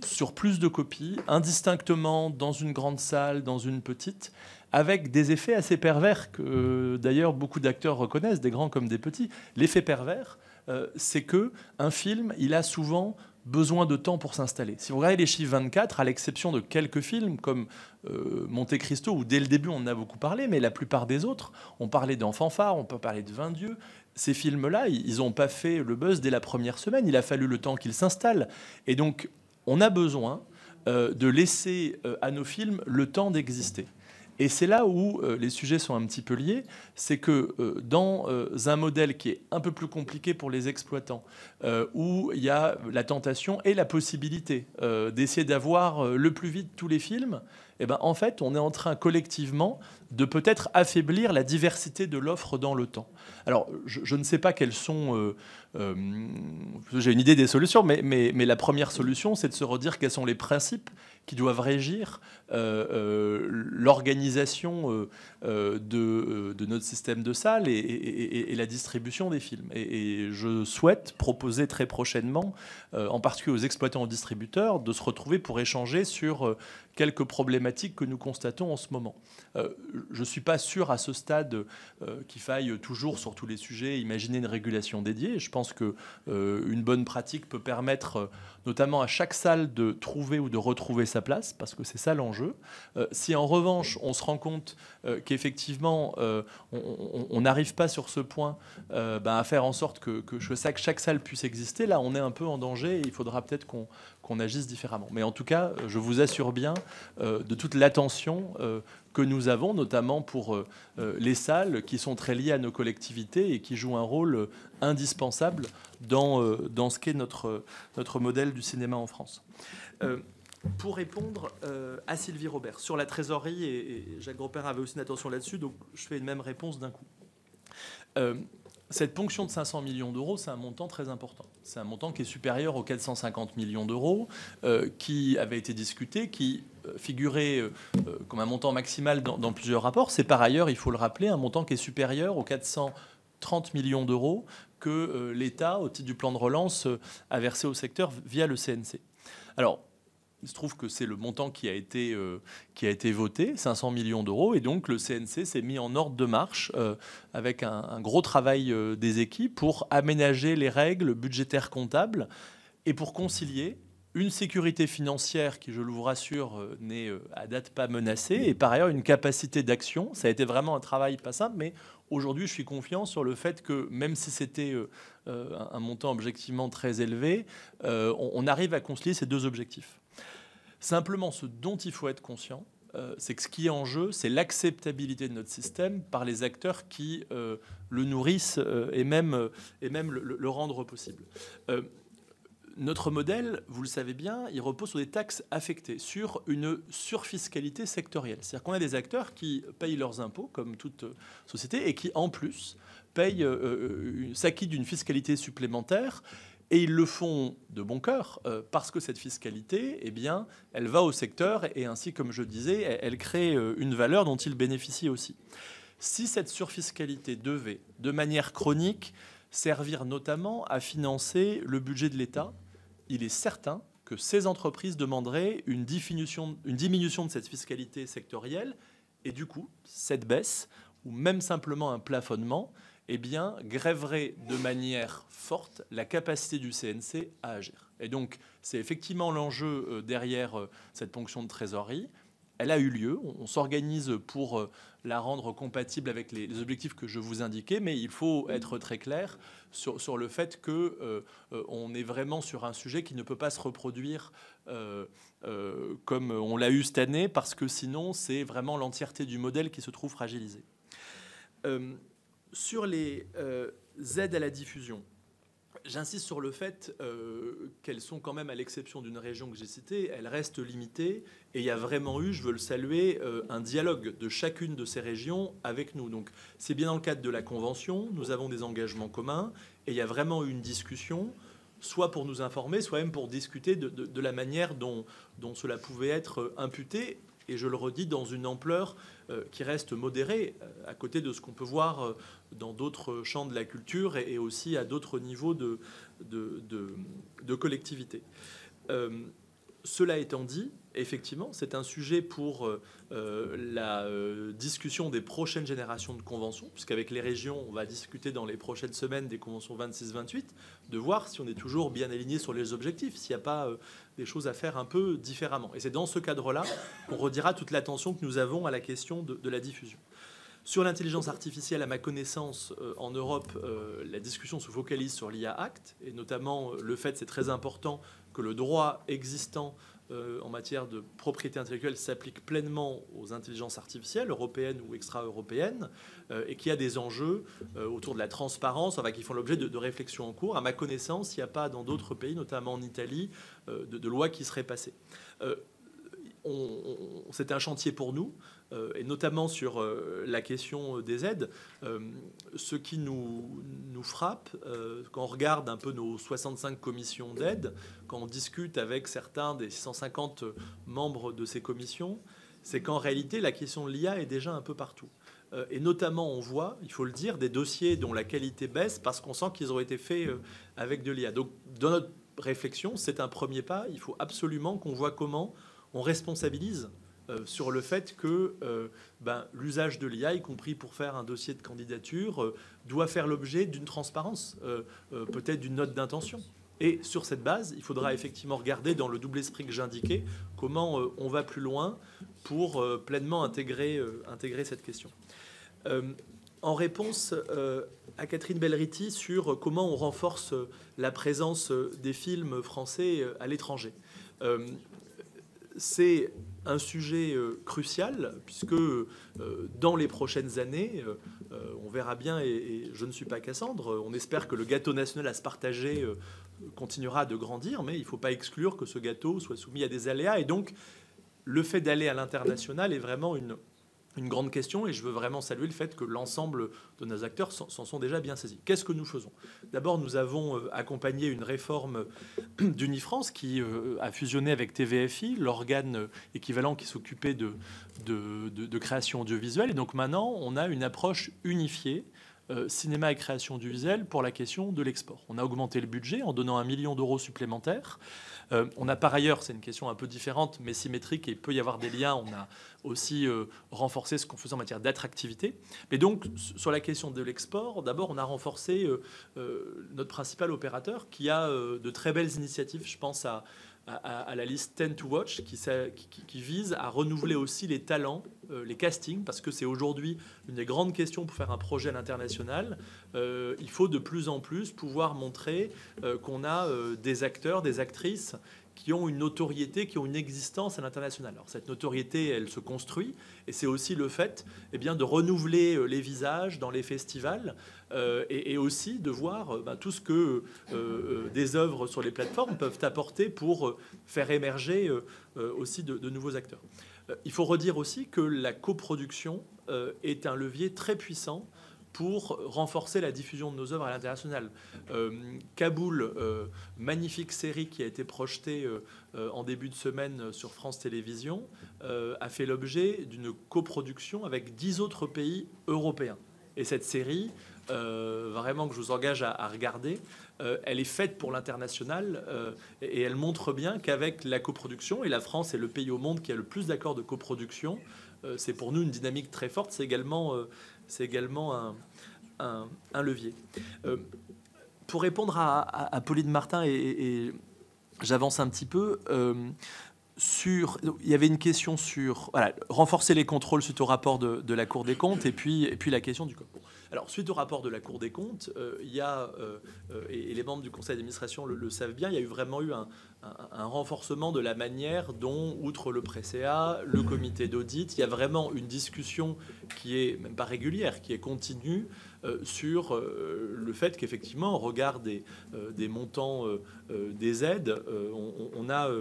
sur plus de copies, indistinctement, dans une grande salle, dans une petite, avec des effets assez pervers que d'ailleurs beaucoup d'acteurs reconnaissent, des grands comme des petits. L'effet pervers, c'est qu'un film, il a souvent besoin de temps pour s'installer. Si vous regardez les chiffres 24, à l'exception de quelques films comme Monte Cristo, où dès le début on en a beaucoup parlé, mais la plupart des autres, on parlait d'Enfants phares, on peut parler de 20 dieux, ces films-là, ils n'ont pas fait le buzz dès la première semaine, il a fallu le temps qu'ils s'installent. Et donc, on a besoin de laisser à nos films le temps d'exister. Et c'est là où les sujets sont un petit peu liés, c'est que dans un modèle qui est un peu plus compliqué pour les exploitants, où il y a la tentation et la possibilité d'essayer d'avoir le plus vite tous les films, en fait, on est en train collectivement de peut-être affaiblir la diversité de l'offre dans le temps. Alors, je ne sais pas quelles sont... j'ai une idée des solutions, mais la première solution, c'est de se redire quels sont les principes qui doivent régir l'organisation de notre système de salles et la distribution des films. Et je souhaite proposer très prochainement, en particulier aux exploitants et aux distributeurs, de se retrouver pour échanger sur quelques problématiques que nous constatons en ce moment. Je ne suis pas sûr à ce stade qu'il faille toujours, sur tous les sujets, imaginer une régulation dédiée. Je pense qu'une bonne pratique peut permettre notamment à chaque salle de trouver ou de retrouver sa place, parce que c'est ça l'enjeu. Si en revanche, on se rend compte qu'effectivement, on n'arrive pas sur ce point à faire en sorte que chaque salle puisse exister, là, on est un peu en danger et il faudra peut-être qu'on agisse différemment. Mais en tout cas, je vous assure bien de toute l'attention que nous avons, notamment pour les salles qui sont très liées à nos collectivités et qui jouent un rôle indispensable dans ce qu'est notre modèle du cinéma en France. Pour répondre à Sylvie Robert sur la trésorerie, et Jacques Grosperrin avait aussi une attention là-dessus, donc je fais une même réponse d'un coup. Cette ponction de 500 millions d'euros, c'est un montant très important. C'est un montant qui est supérieur aux 450 millions d'euros qui avait été discuté, qui figurait comme un montant maximal dans plusieurs rapports. C'est par ailleurs, il faut le rappeler, un montant qui est supérieur aux 430 millions d'euros que l'État, au titre du plan de relance, a versé au secteur via le CNC. Alors, il se trouve que c'est le montant qui a été voté, 500 millions d'euros, et donc le CNC s'est mis en ordre de marche avec un gros travail des équipes pour aménager les règles budgétaires comptables et pour concilier une sécurité financière qui, je vous rassure, n'est à date pas menacée, et par ailleurs une capacité d'action. Ça a été vraiment un travail pas simple, mais aujourd'hui je suis confiant sur le fait que même si c'était un montant objectivement très élevé, on arrive à concilier ces deux objectifs. Simplement, ce dont il faut être conscient, c'est que ce qui est en jeu, c'est l'acceptabilité de notre système par les acteurs qui le nourrissent et même le rendre possible. Notre modèle, vous le savez bien, il repose sur des taxes affectées, sur une surfiscalité sectorielle. C'est-à-dire qu'on a des acteurs qui payent leurs impôts, comme toute société, et qui, en plus, s'acquittent d'une fiscalité supplémentaire. Et ils le font de bon cœur, parce que cette fiscalité, elle va au secteur, et ainsi, comme je disais, elle crée une valeur dont ils bénéficient aussi. Si cette surfiscalité devait, de manière chronique, servir notamment à financer le budget de l'État, il est certain que ces entreprises demanderaient une diminution de cette fiscalité sectorielle, et du coup, cette baisse, ou même simplement un plafonnement, grèverait de manière forte la capacité du CNC à agir. Et donc, c'est effectivement l'enjeu derrière cette ponction de trésorerie. elle a eu lieu. On s'organise pour la rendre compatible avec les objectifs que je vous indiquais, mais il faut être très clair sur le fait qu'on est vraiment sur un sujet qui ne peut pas se reproduire comme on l'a eu cette année, parce que sinon, c'est vraiment l'entièreté du modèle qui se trouve fragilisée. Sur les aides à la diffusion, j'insiste sur le fait qu'elles sont quand même, à l'exception d'une région que j'ai citée, elles restent limitées. Et il y a vraiment eu, je veux le saluer, un dialogue de chacune de ces régions avec nous. Donc c'est bien dans le cadre de la Convention, nous avons des engagements communs, et il y a vraiment eu une discussion, soit pour nous informer, soit même pour discuter de la manière dont cela pouvait être imputé. Et je le redis, dans une ampleur qui reste modérée, à côté de ce qu'on peut voir dans d'autres champs de la culture et aussi à d'autres niveaux de collectivité. Cela étant dit, effectivement, c'est un sujet pour la discussion des prochaines générations de conventions, puisqu'avec les régions, on va discuter dans les prochaines semaines des conventions 26-28, de voir si on est toujours bien aligné sur les objectifs, s'il n'y a pas des choses à faire un peu différemment. Et c'est dans ce cadre-là qu'on redira toute l'attention que nous avons à la question de la diffusion. Sur l'intelligence artificielle, à ma connaissance, en Europe, la discussion se focalise sur l'IA Act, et notamment le fait, c'est très important, que le droit existant en matière de propriété intellectuelle s'applique pleinement aux intelligences artificielles, européennes ou extra-européennes, et qu'il y a des enjeux autour de la transparence, enfin, qui font l'objet de réflexions en cours. À ma connaissance, il n'y a pas dans d'autres pays, notamment en Italie, de loi qui serait passée. C'est un chantier pour nous, et notamment sur la question des aides. Ce qui nous frappe, quand on regarde un peu nos 65 commissions d'aide, quand on discute avec certains des 650 membres de ces commissions, c'est qu'en réalité, la question de l'IA est déjà un peu partout. Et notamment, on voit, il faut le dire, des dossiers dont la qualité baisse parce qu'on sent qu'ils ont été faits avec de l'IA. Donc, dans notre réflexion, c'est un premier pas. Il faut absolument qu'on voit comment on responsabilise sur le fait que l'usage de l'IA, y compris pour faire un dossier de candidature, doit faire l'objet d'une transparence, peut-être d'une note d'intention. Et sur cette base, il faudra effectivement regarder dans le double esprit que j'indiquais comment on va plus loin pour pleinement intégrer cette question. En réponse à Catherine Belriti sur comment on renforce la présence des films français à l'étranger. C'est un sujet crucial, puisque dans les prochaines années, on verra bien, et je ne suis pas Cassandre, on espère que le gâteau national à se partager continuera de grandir, mais il ne faut pas exclure que ce gâteau soit soumis à des aléas. Et donc, le fait d'aller à l'international est vraiment une grande question, et je veux vraiment saluer le fait que l'ensemble de nos acteurs s'en sont déjà bien saisis. Qu'est-ce que nous faisons? D'abord, nous avons accompagné une réforme d'Unifrance qui a fusionné avec TVFI, l'organe équivalent qui s'occupait de création audiovisuelle. Et donc maintenant, on a une approche unifiée cinéma et création audiovisuelle pour la question de l'export. On a augmenté le budget en donnant 1 million d'euros supplémentaires. On a par ailleurs, c'est une question un peu différente mais symétrique et il peut y avoir des liens, on a aussi renforcé ce qu'on faisait en matière d'attractivité. Mais donc, sur la question de l'export, d'abord, on a renforcé notre principal opérateur qui a de très belles initiatives. Je pense à la liste 10 to Watch qui vise à renouveler aussi les talents, les castings, parce que c'est aujourd'hui une des grandes questions pour faire un projet à l'international. Il faut de plus en plus pouvoir montrer qu'on a des acteurs, des actrices qui ont une notoriété, qui ont une existence à l'international. Alors cette notoriété, elle se construit, et c'est aussi le fait de renouveler les visages dans les festivals, et aussi de voir tout ce que des œuvres sur les plateformes peuvent apporter pour faire émerger aussi de nouveaux acteurs. Il faut redire aussi que la coproduction est un levier très puissant pour renforcer la diffusion de nos œuvres à l'international. Kaboul, magnifique série qui a été projetée en début de semaine sur France Télévisions, a fait l'objet d'une coproduction avec 10 autres pays européens. Et cette série, vraiment que je vous engage à regarder, elle est faite pour l'international et elle montre bien qu'avec la coproduction, et la France est le pays au monde qui a le plus d'accords de coproduction, c'est pour nous une dynamique très forte, c'est également un levier. Pour répondre à Pauline Martin, et j'avance un petit peu, il y avait une question sur renforcer les contrôles suite au rapport de la Cour des comptes et puis la question du COP. Alors, suite au rapport de la Cour des comptes, il y a, et les membres du conseil d'administration le savent bien, il y a vraiment eu un renforcement de la manière dont, outre le pré-CA, le comité d'audit, il y a vraiment une discussion qui est même pas régulière, qui est continue sur le fait qu'effectivement, au regard des montants des aides, on a...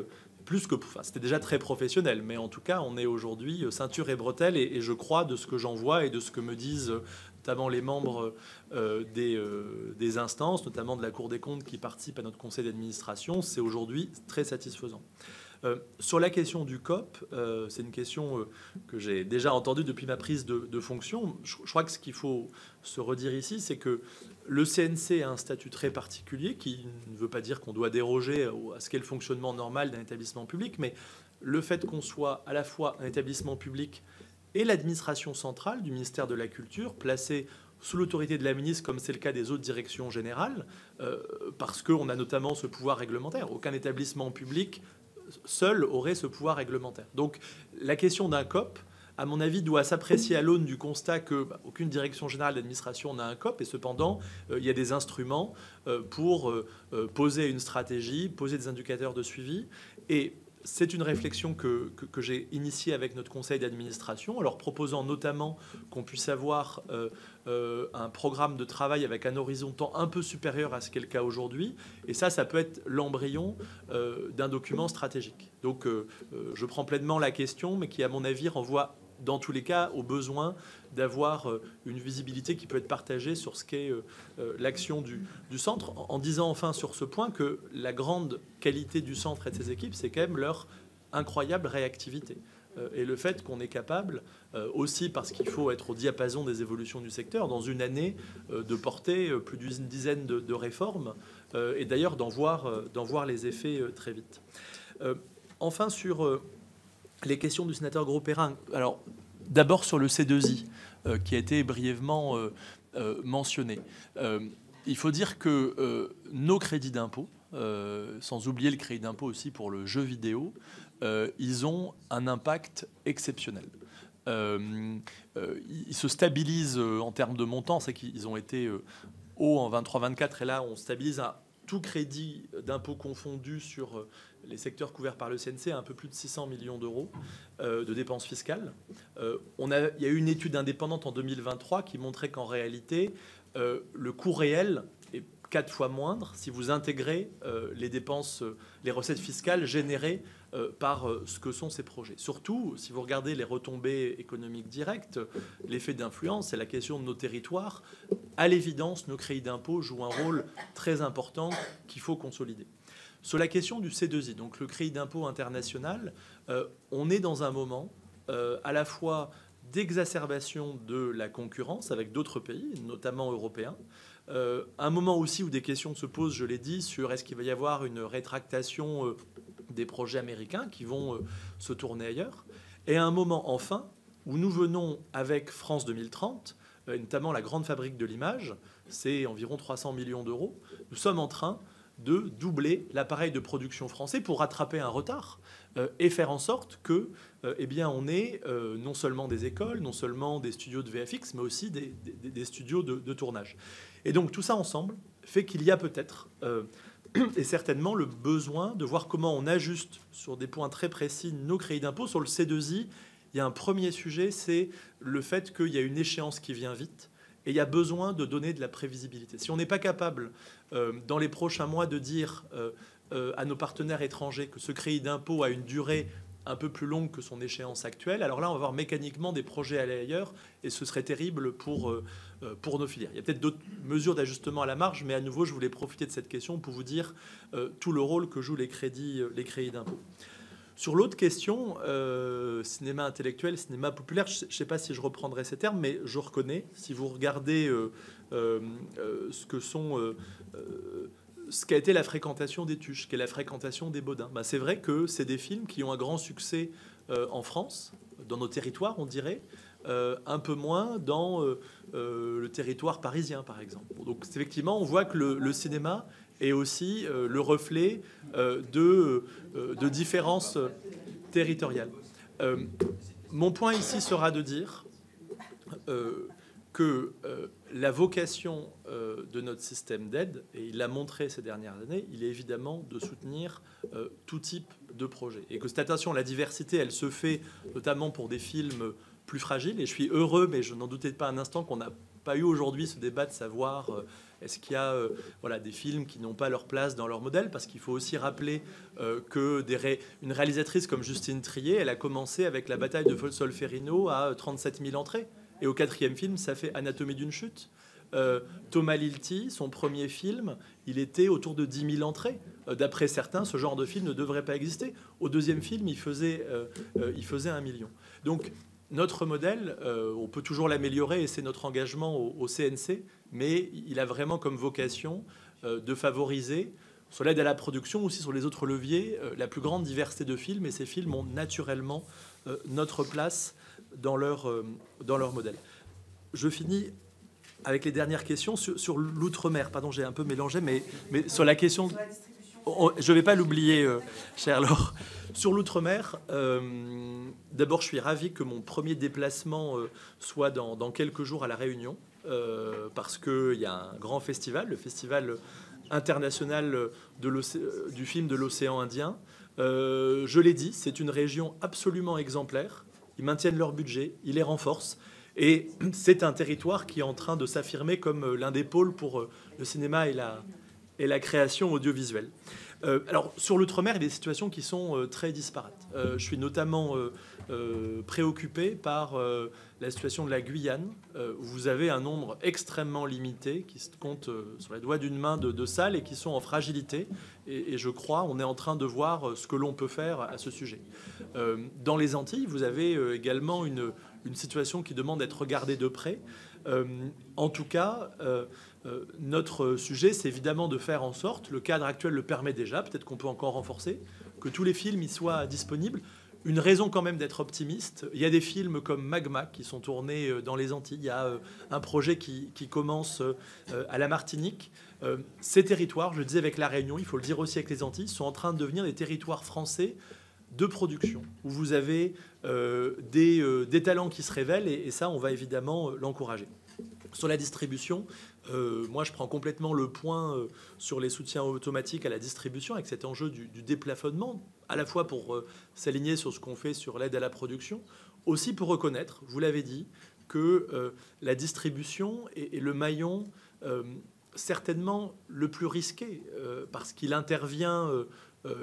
plus que, enfin, c'était déjà très professionnel, mais en tout cas, on est aujourd'hui ceinture et bretelles, et je crois, de ce que j'en vois et de ce que me disent notamment les membres des instances, notamment de la Cour des comptes qui participent à notre conseil d'administration, c'est aujourd'hui très satisfaisant. Sur la question du COP, c'est une question que j'ai déjà entendue depuis ma prise de fonction. Je crois que ce qu'il faut se redire ici, c'est que le CNC a un statut très particulier qui ne veut pas dire qu'on doit déroger à ce qu'est le fonctionnement normal d'un établissement public, mais le fait qu'on soit à la fois un établissement public et l'administration centrale du ministère de la Culture, placée sous l'autorité de la ministre, comme c'est le cas des autres directions générales, parce qu'on a notamment ce pouvoir réglementaire. Aucun établissement public seul aurait ce pouvoir réglementaire. Donc la question d'un COP, à mon avis, doit s'apprécier à l'aune du constat que aucune direction générale d'administration n'a un COP, et cependant, il y a des instruments pour poser une stratégie, poser des indicateurs de suivi. Et c'est une réflexion que j'ai initiée avec notre conseil d'administration, en leur proposant notamment qu'on puisse avoir un programme de travail avec un horizon de temps un peu supérieur à ce qu'est le cas aujourd'hui. Et ça peut être l'embryon d'un document stratégique. Donc je prends pleinement la question, mais qui, à mon avis, renvoie dans tous les cas au besoin d'avoir une visibilité qui peut être partagée sur ce qu'est l'action du centre, en disant enfin sur ce point que la grande qualité du centre et de ses équipes, c'est quand même leur incroyable réactivité. Et le fait qu'on est capable, aussi parce qu'il faut être au diapason des évolutions du secteur, dans une année, de porter plus d'une dizaine de réformes, et d'ailleurs d'en voir les effets très vite. Enfin, sur les questions du sénateur Grosperrin. Alors, d'abord sur le C2I, qui a été brièvement mentionné. Il faut dire que nos crédits d'impôt, sans oublier le crédit d'impôt aussi pour le jeu vidéo, ils ont un impact exceptionnel. Ils se stabilisent en termes de montant, c'est qu'ils ont été hauts en 23-24, et là on stabilise à tout crédit d'impôt confondu sur les secteurs couverts par le CNC à un peu plus de 600 millions d'euros de dépenses fiscales. Il y a eu une étude indépendante en 2023 qui montrait qu'en réalité, le coût réel est 4 fois moindre si vous intégrez les dépenses, les recettes fiscales générées par ce que sont ces projets. Surtout, si vous regardez les retombées économiques directes, l'effet d'influence et la question de nos territoires, à l'évidence, nos crédits d'impôt jouent un rôle très important qu'il faut consolider. Sur la question du C2I, donc le crédit d'impôt international, on est dans un moment à la fois d'exacerbation de la concurrence avec d'autres pays, notamment européens, un moment aussi où des questions se posent, je l'ai dit, sur est-ce qu'il va y avoir une rétractation des projets américains qui vont se tourner ailleurs, et un moment enfin où nous venons avec France 2030, notamment la grande fabrique de l'image, c'est environ 300 millions d'euros, nous sommes en train de doubler l'appareil de production français pour rattraper un retard et faire en sorte que, eh bien, on ait non seulement des écoles, non seulement des studios de VFX, mais aussi des studios de tournage. Et donc tout ça ensemble fait qu'il y a peut-être et certainement le besoin de voir comment on ajuste sur des points très précis nos crédits d'impôt. Sur le C2I, il y a un premier sujet, c'est le fait qu'il y a une échéance qui vient vite. Et il y a besoin de donner de la prévisibilité. Si on n'est pas capable, dans les prochains mois, de dire à nos partenaires étrangers que ce crédit d'impôt a une durée un peu plus longue que son échéance actuelle, alors là, on va avoir mécaniquement des projets à aller ailleurs, et ce serait terrible pour nos filières. Il y a peut-être d'autres mesures d'ajustement à la marge, mais à nouveau, je voulais profiter de cette question pour vous dire tout le rôle que jouent les crédits d'impôt. Sur l'autre question, cinéma intellectuel, cinéma populaire, je ne sais pas si je reprendrai ces termes, mais je reconnais, si vous regardez ce qu'a été la fréquentation des Tuches, qu'est la fréquentation des Baudins, c'est vrai que c'est des films qui ont un grand succès en France, dans nos territoires, on dirait, un peu moins dans le territoire parisien, par exemple. Donc effectivement, on voit que le cinéma est aussi le reflet de différences territoriale. Mon point ici sera de dire que la vocation de notre système d'aide, et il l'a montré ces dernières années, il est évidemment de soutenir tout type de projet. Et que cette attention à la diversité, elle se fait notamment pour des films plus fragiles. Et je suis heureux, mais je n'en doutais pas un instant, qu'on n'a pas eu aujourd'hui ce débat de savoir est-ce qu'il y a voilà, des films qui n'ont pas leur place dans leur modèle, parce qu'il faut aussi rappeler que une réalisatrice comme Justine Triet, elle a commencé avec La bataille de Solferino à 37 000 entrées. Et au 4e film, ça fait Anatomie d'une chute. Thomas Lilti, son premier film, il était autour de 10 000 entrées. D'après certains, ce genre de film ne devrait pas exister. Au 2e film, il faisait 1 million. Donc, notre modèle, on peut toujours l'améliorer, et c'est notre engagement au CNC, mais il a vraiment comme vocation de favoriser, sur l'aide à la production, aussi sur les autres leviers, la plus grande diversité de films, et ces films ont naturellement notre place dans leur modèle. Je finis avec les dernières questions sur l'outre-mer. Pardon, j'ai un peu mélangé, mais sur la question... Je ne vais pas l'oublier, chère Laure. Sur l'outre-mer, d'abord, je suis ravi que mon premier déplacement soit dans quelques jours à La Réunion, parce qu'il y a un grand festival, le Festival international du film de l'océan Indien. Je l'ai dit, c'est une région absolument exemplaire. Ils maintiennent leur budget, ils les renforcent. Et c'est un territoire qui est en train de s'affirmer comme l'un des pôles pour le cinéma et la création audiovisuelle. Alors, sur l'outre-mer, il y a des situations qui sont très disparates. Je suis notamment préoccupé par la situation de la Guyane, où vous avez un nombre extrêmement limité, qui se compte sur les doigts d'une main de salles et qui sont en fragilité. Et je crois, on est en train de voir ce que l'on peut faire à ce sujet. Dans les Antilles, vous avez également une situation qui demande d'être regardée de près. En tout cas, notre sujet, c'est évidemment de faire en sorte, le cadre actuel le permet déjà, peut-être qu'on peut encore renforcer, que tous les films y soient disponibles. Une raison quand même d'être optimiste, il y a des films comme Magma qui sont tournés dans les Antilles, il y a un projet qui commence à la Martinique. Ces territoires, je le disais avec La Réunion, il faut le dire aussi avec les Antilles, sont en train de devenir des territoires français de production, où vous avez des talents qui se révèlent, et ça, on va évidemment l'encourager. Sur la distribution, moi, je prends complètement le point sur les soutiens automatiques à la distribution, avec cet enjeu du déplafonnement, à la fois pour s'aligner sur ce qu'on fait sur l'aide à la production, aussi pour reconnaître, vous l'avez dit, que la distribution est le maillon certainement le plus risqué, parce qu'il intervient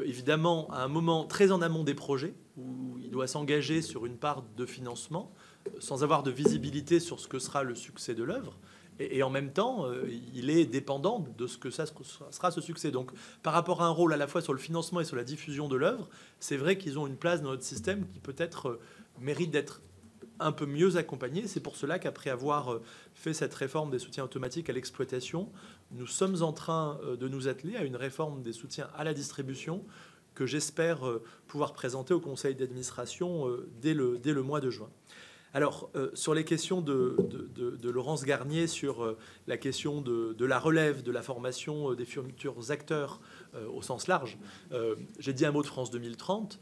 évidemment à un moment très en amont des projets, où il doit s'engager sur une part de financement, sans avoir de visibilité sur ce que sera le succès de l'œuvre. Et en même temps, il est dépendant de ce que ça sera ce succès. Donc, par rapport à un rôle à la fois sur le financement et sur la diffusion de l'œuvre, c'est vrai qu'ils ont une place dans notre système qui peut-être mérite d'être un peu mieux accompagnée. C'est pour cela qu'après avoir fait cette réforme des soutiens automatiques à l'exploitation, nous sommes en train de nous atteler à une réforme des soutiens à la distribution que j'espère pouvoir présenter au conseil d'administration dès le mois de juin. Alors, sur les questions de Laurence Garnier, sur la question de la relève, de la formation des futurs acteurs au sens large, j'ai dit un mot de France 2030.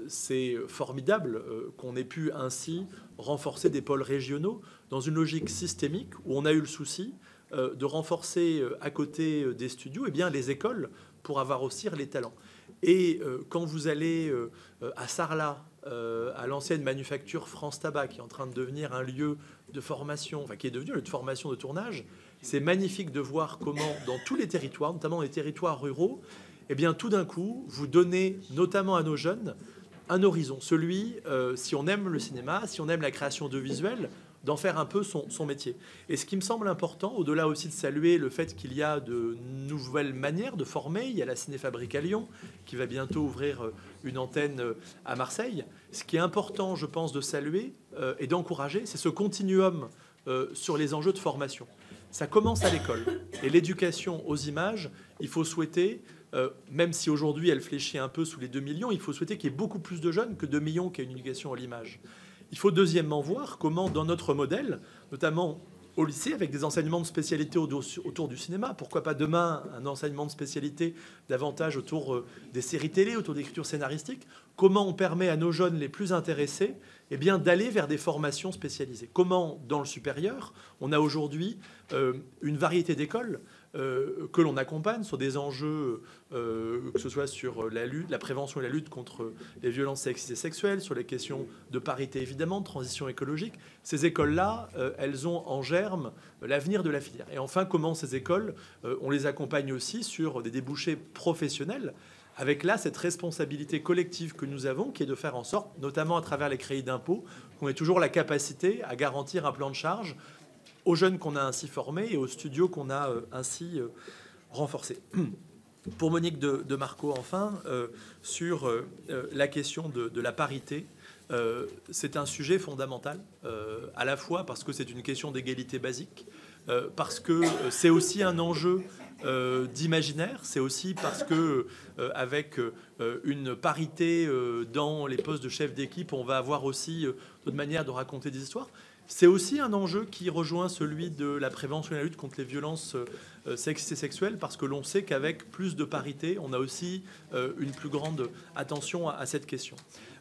C'est formidable qu'on ait pu ainsi renforcer des pôles régionaux dans une logique systémique où on a eu le souci de renforcer à côté des studios les écoles pour avoir aussi les talents. Et quand vous allez à Sarlat, à l'ancienne manufacture France Tabac, qui est en train de devenir un lieu de formation, enfin qui est devenu un lieu de formation de tournage, c'est magnifique de voir comment dans tous les territoires, notamment les territoires ruraux, tout d'un coup, vous donnez notamment à nos jeunes un horizon, celui, si on aime le cinéma, si on aime la création audiovisuelle, d'en faire un peu son métier. Et ce qui me semble important, au-delà aussi de saluer le fait qu'il y a de nouvelles manières de former, il y a la Cinéfabrique à Lyon, qui va bientôt ouvrir une antenne à Marseille. Ce qui est important, je pense, de saluer et d'encourager, c'est ce continuum sur les enjeux de formation. Ça commence à l'école. Et l'éducation aux images, il faut souhaiter, même si aujourd'hui elle fléchit un peu sous les 2 millions, il faut souhaiter qu'il y ait beaucoup plus de jeunes que 2 millions qui aient une éducation à l'image. Il faut deuxièmement voir comment, dans notre modèle, notamment au lycée avec des enseignements de spécialité autour du cinéma. Pourquoi pas demain un enseignement de spécialité davantage autour des séries télé, autour d'écriture scénaristique? Comment on permet à nos jeunes les plus intéressés d'aller vers des formations spécialisées? Comment, dans le supérieur, on a aujourd'hui une variété d'écoles que l'on accompagne sur des enjeux, que ce soit sur la prévention et la lutte contre les violences sexistes et sexuelles, sur les questions de parité évidemment, de transition écologique. Ces écoles-là, elles ont en germe l'avenir de la filière. Et enfin, comment ces écoles, on les accompagne aussi sur des débouchés professionnels, avec là cette responsabilité collective que nous avons, qui est de faire en sorte, notamment à travers les crédits d'impôt, qu'on ait toujours la capacité à garantir un plan de charge aux jeunes qu'on a ainsi formés et aux studios qu'on a ainsi renforcés. Pour Monique de Marco, enfin, sur la question de la parité, c'est un sujet fondamental, à la fois parce que c'est une question d'égalité basique, parce que c'est aussi un enjeu d'imaginaire, c'est aussi parce que avec une parité dans les postes de chef d'équipe, on va avoir aussi d'autres manières de raconter des histoires. C'est aussi un enjeu qui rejoint celui de la prévention et la lutte contre les violences sexistes et sexuelles, parce que l'on sait qu'avec plus de parité, on a aussi une plus grande attention à cette question.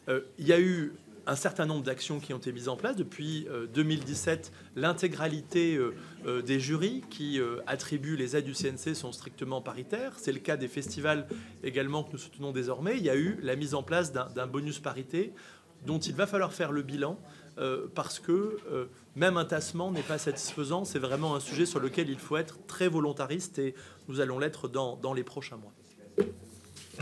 Il y a eu un certain nombre d'actions qui ont été mises en place. Depuis 2017, l'intégralité des jurys qui attribuent les aides du CNC sont strictement paritaires. C'est le cas des festivals également que nous soutenons désormais. Il y a eu la mise en place d'un bonus parité dont il va falloir faire le bilan, parce que même un tassement n'est pas satisfaisant. C'est vraiment un sujet sur lequel il faut être très volontariste et nous allons l'être dans les prochains mois.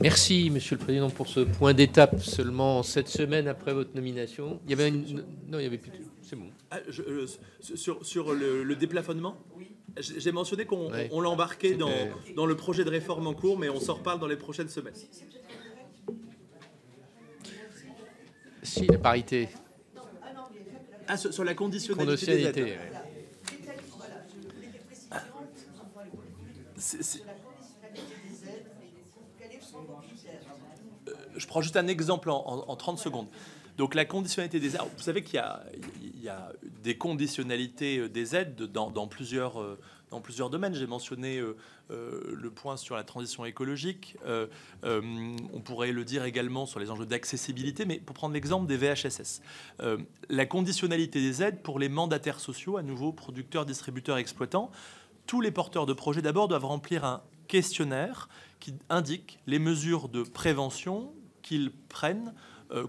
Merci, Monsieur le Président, pour ce point d'étape seulement 7 semaines après votre nomination. Il y avait une... Non, il y avait plus... C'est bon. Sur le déplafonnement, j'ai mentionné qu'on l'a embarqué dans le projet de réforme en cours, mais on s'en reparle dans les prochaines semaines. Si, la parité. Sur la conditionnalité des aides. Je prends juste un exemple en 30 secondes. Donc la conditionnalité des aides, vous savez qu'il y a des conditionnalités des aides dans plusieurs domaines. J'ai mentionné le point sur la transition écologique. On pourrait le dire également sur les enjeux d'accessibilité, mais pour prendre l'exemple des VHSS. La conditionnalité des aides pour les mandataires sociaux, à nouveau producteurs, distributeurs, exploitants, tous les porteurs de projets d'abord doivent remplir un questionnaire qui indique les mesures de prévention qu'ils prennent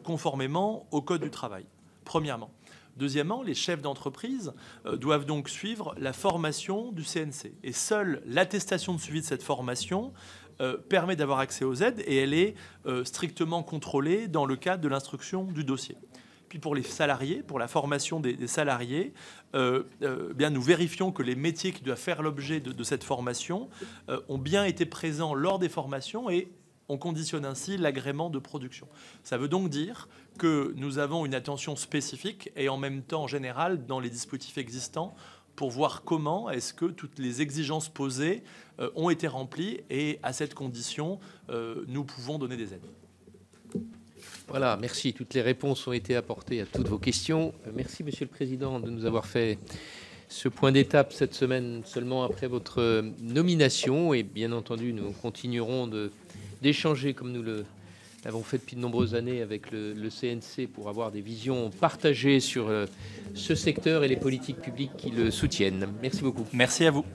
conformément au Code du travail, premièrement. Deuxièmement, les chefs d'entreprise doivent donc suivre la formation du CNC. Et seule l'attestation de suivi de cette formation permet d'avoir accès aux aides, et elle est strictement contrôlée dans le cadre de l'instruction du dossier. Puis pour les salariés, pour la formation des salariés, bien nous vérifions que les métiers qui doivent faire l'objet de cette formation ont bien été présents lors des formations, et on conditionne ainsi l'agrément de production. Ça veut donc dire que nous avons une attention spécifique et en même temps générale dans les dispositifs existants pour voir comment est-ce que toutes les exigences posées ont été remplies, et à cette condition, nous pouvons donner des aides. Voilà, merci. Toutes les réponses ont été apportées à toutes vos questions. Merci, Monsieur le Président, de nous avoir fait ce point d'étape cette semaine seulement après votre nomination. Et bien entendu, nous continuerons d'échanger comme nous l'avons fait depuis de nombreuses années avec le CNC pour avoir des visions partagées sur ce secteur et les politiques publiques qui le soutiennent. Merci beaucoup. Merci à vous.